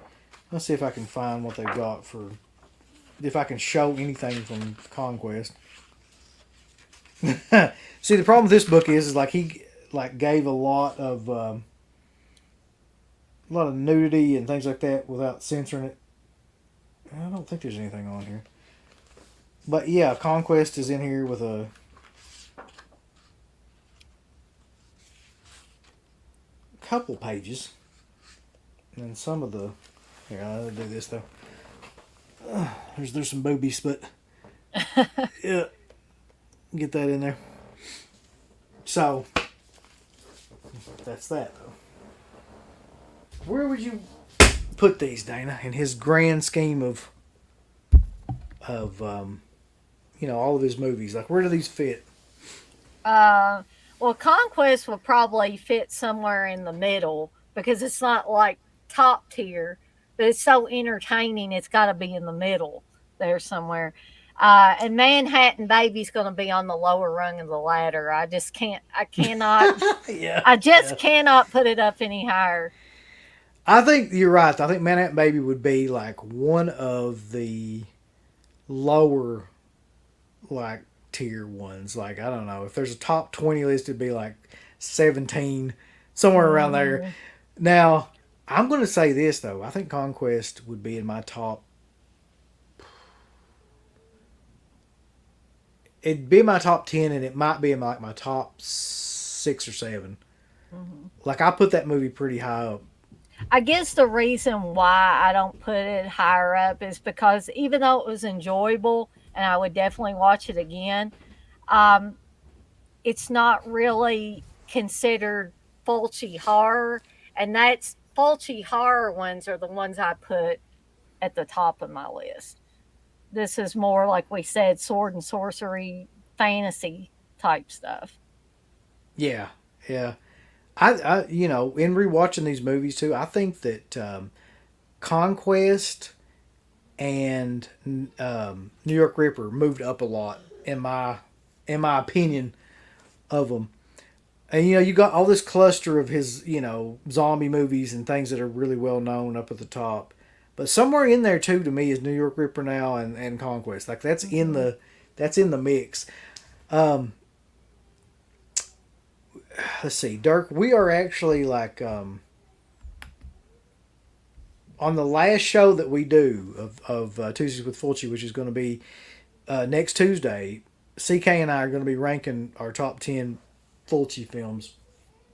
Let's see if I can find what they've got for. If I can show anything from Conquest. See, the problem with this book is like he like gave a lot of nudity and things like that without censoring it. I don't think there's anything on here. But yeah, Conquest is in here with a couple pages. And some of the... Here, I'll do this though. There's some boobies, but... Yeah. Get that in there. So, that's that though. Where would you put these, Dana, in his grand scheme of all of his movies? Like, where do these fit? Well, Conquest will probably fit somewhere in the middle because it's not like top tier, but it's so entertaining. It's got to be in the middle there somewhere. And Manhattan Baby's going to be on the lower rung of the ladder. I cannot. Yeah. I just cannot put it up any higher. I think you're right. I think Manhattan Baby would be like one of the lower, like, tier ones. Like, I don't know. If there's a top 20 list, it'd be like 17, somewhere around there. Now, I'm going to say this, though. I think Conquest would be in my top. It'd be in my top 10, and it might be in my top 6 or 7. Mm-hmm. Like, I put that movie pretty high up. I guess the reason why I don't put it higher up is because even though it was enjoyable and I would definitely watch it again, it's not really considered Fulci horror. And that's Fulci horror ones are the ones I put at the top of my list. This is more, like we said, sword and sorcery, fantasy type stuff. Yeah, yeah. I in rewatching these movies too, I think that Conquest and New York Ripper moved up a lot in my opinion of them. And you got all this cluster of his zombie movies and things that are really well known up at the top, but somewhere in there too to me is New York Ripper now and Conquest. Like that's in the mix. Let's see, Dirk. We are actually like on the last show that we do of Tuesdays with Fulci, which is going to be next Tuesday. CK and I are going to be ranking our top 10 Fulci films.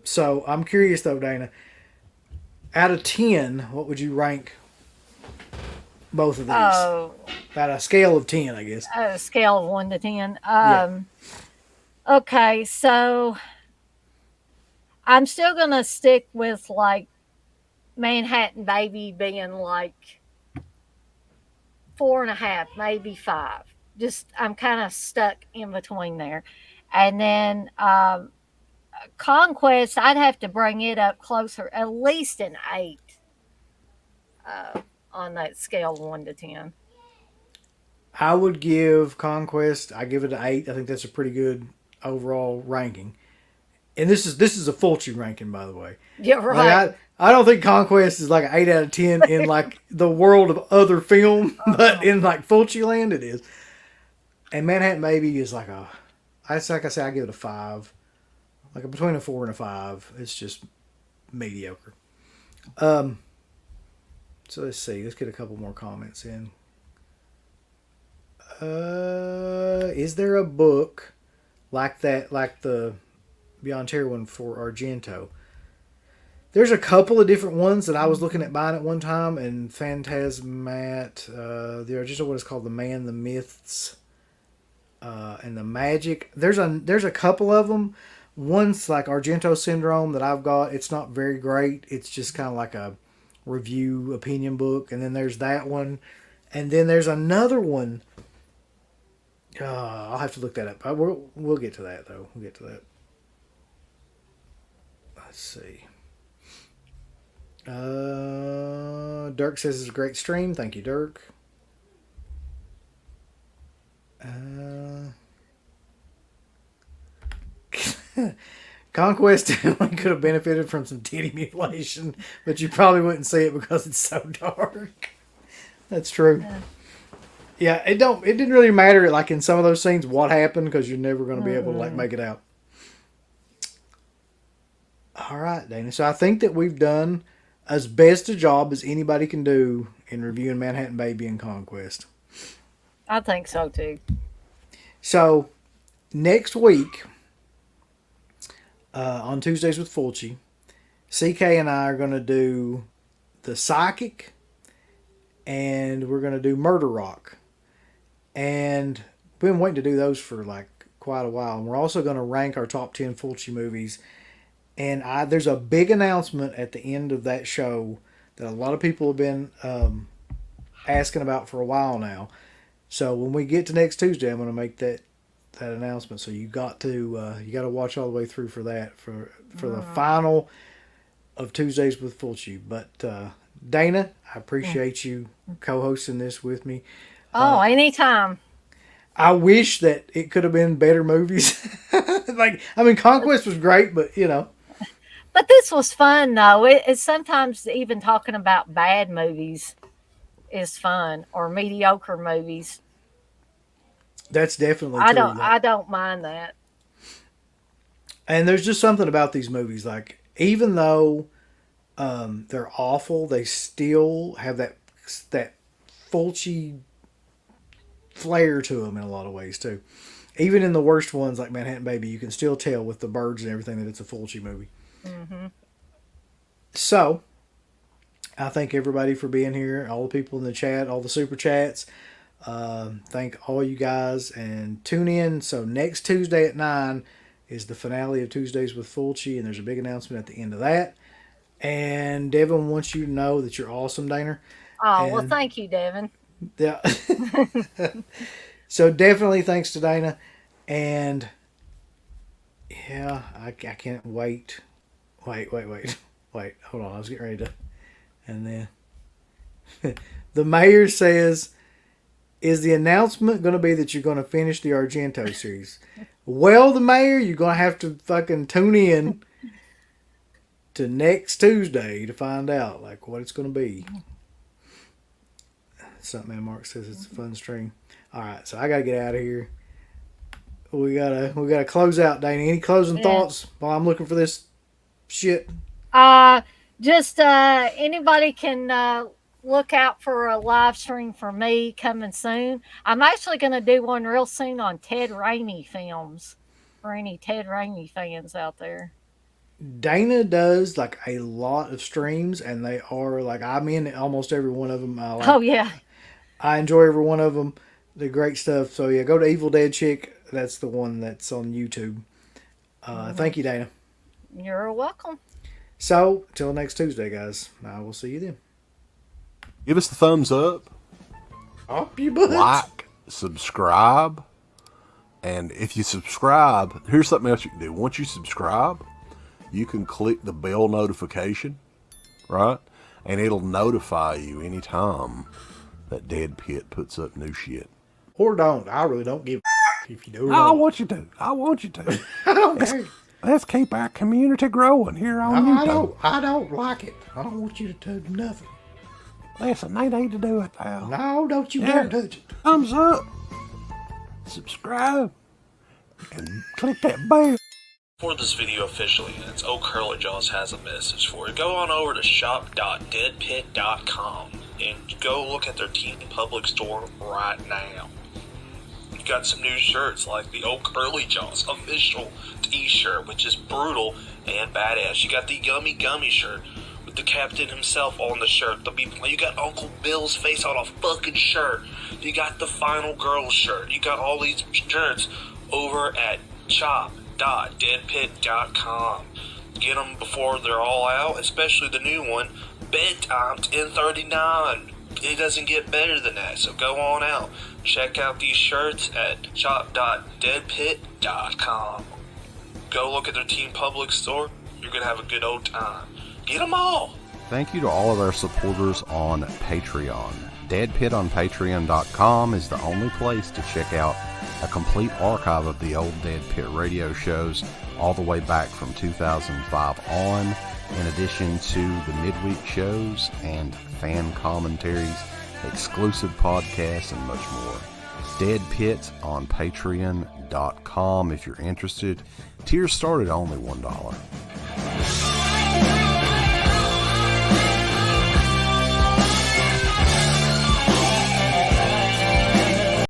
So I'm curious though, Dana. Out of 10, what would you rank both of these? Oh, About a scale of 10, I guess. a scale of 1 to 10. Okay, so I'm still going to stick with like Manhattan Baby being like 4.5, maybe 5. Just, I'm kind of stuck in between there. And then Conquest, I'd have to bring it up closer, at least an 8 on that scale of 1 to 10. I would give Conquest, I give it an 8. I think that's a pretty good overall ranking. And this is a Fulci ranking, by the way. Yeah, right. Like I don't think Conquest is like an 8 out of 10 in like the world of other film, but in like Fulci land it is. And Manhattan Baby is like like I say, I give it a 5. Like between a 4 and a 5. It's just mediocre. So let's see. Let's get a couple more comments in. Is there a book like that, like the Beyond Terror one for Argento? There's a couple of different ones that I was looking at buying at one time, and Phantasmat, the Argento one is called The Man, the Myths, and the Magic. There's a couple of them. One's like Argento Syndrome that I've got. It's not very great. It's just kind of like a review opinion book. And then there's that one. And then there's another one. I'll have to look that up. We'll get to that, though. We'll get to that. Let's see. Dirk says it's a great stream. Thank you, Dirk. Conquest definitely could have benefited from some titty mutilation, but you probably wouldn't see it because it's so dark. That's true. Yeah, it didn't really matter, like, in some of those scenes what happened, because you're never going to be able to, like, make it out. All right, Dana. So I think that we've done as best a job as anybody can do in reviewing Manhattan Baby and Conquest. I think so too. So next week, on Tuesdays with Fulci, CK and I are going to do The Psychic, and we're going to do Murder Rock. And we've been waiting to do those for like quite a while. And we're also going to rank our top 10 Fulci movies. And there's a big announcement at the end of that show that a lot of people have been asking about for a while now. So when we get to next Tuesday, I'm going to make that announcement. So you got to watch all the way through for that for the final of Tuesdays with Fulci. But Dana, I appreciate you co-hosting this with me. Oh, anytime. I wish that it could have been better movies. Conquest was great, but you know. But this was fun, though. It's sometimes even talking about bad movies is fun, or mediocre movies. That's definitely true. I don't mind that. And there's just something about these movies, like, even though they're awful, they still have that Fulci flair to them in a lot of ways too. Even in the worst ones like Manhattan Baby, you can still tell with the birds and everything that it's a Fulci movie. Mm-hmm. So, I thank everybody for being here, all the people in the chat, all the super chats. Thank all you guys, and tune in. So next Tuesday at 9 is the finale of Tuesdays with Fulci, and there's a big announcement at the end of that. And Devin wants you to know that you're awesome, Dana. Oh, well, thank you, Devin. Yeah. So definitely thanks to Dana. And yeah, I can't wait. Wait. Hold on. I was getting ready to. And then the mayor says, is the announcement going to be that you're going to finish the Argento series? Well, the mayor, you're going to have to fucking tune in to next Tuesday to find out like what it's going to be. Something man Mark says it's a fun stream. All right, so I gotta get out of here. We gotta close out, Dana. Any closing thoughts while I'm looking for this shit? Just anybody can look out for a live stream for me coming soon. I'm actually gonna do one real soon on Ted Raimi films for any Ted Raimi fans out there. Dana does like a lot of streams, and they are like, I'm in almost every one of them. Oh yeah. I enjoy every one of them. They're great stuff. So yeah, go to Evil Dead Chick. That's the one that's on YouTube. Thank you, Dana. You're welcome. So, till next Tuesday, guys. I will see you then. Give us the thumbs up. Up your butts. Like, subscribe. And if you subscribe, here's something else you can do. Once you subscribe, you can click the bell notification, right? And it'll notify you anytime that DEADPIT puts up new shit. Or don't. I really don't give a if you do or I don't. want you to. I want you to. I don't care. Let's keep our community growing here on YouTube. I don't like it. I don't want you to do nothing. Listen, they need to do it now. No, don't you dare touch it. Thumbs up. Subscribe. And click that bell. For this video officially, and it's Old Curly Jaws has a message for you. Go on over to shop.deadpit.com and go look at their Teen Public store right now. You got some new shirts like the Old Curly Jaws official t-shirt, which is brutal and badass. You got the Yummy Gummy shirt with the captain himself on the shirt. You got Uncle Bill's face on a fucking shirt. You got the Final Girl shirt. You got all these shirts over at shop.deadpit.com. Get them before they're all out, especially the new one, Bedtime 1039. It doesn't get better than that. So go on out. Check out these shirts at shop.deadpit.com. Go look at their Team Public store. You're going to have a good old time. Get them all. Thank you to all of our supporters on Patreon. DeadPit on Patreon.com is the only place to check out a complete archive of the old Dead Pit radio shows all the way back from 2005 on, in addition to the midweek shows and fan commentaries, exclusive podcasts, and much more. Dead Pit on Patreon.com if you're interested. Tiers start at only $1.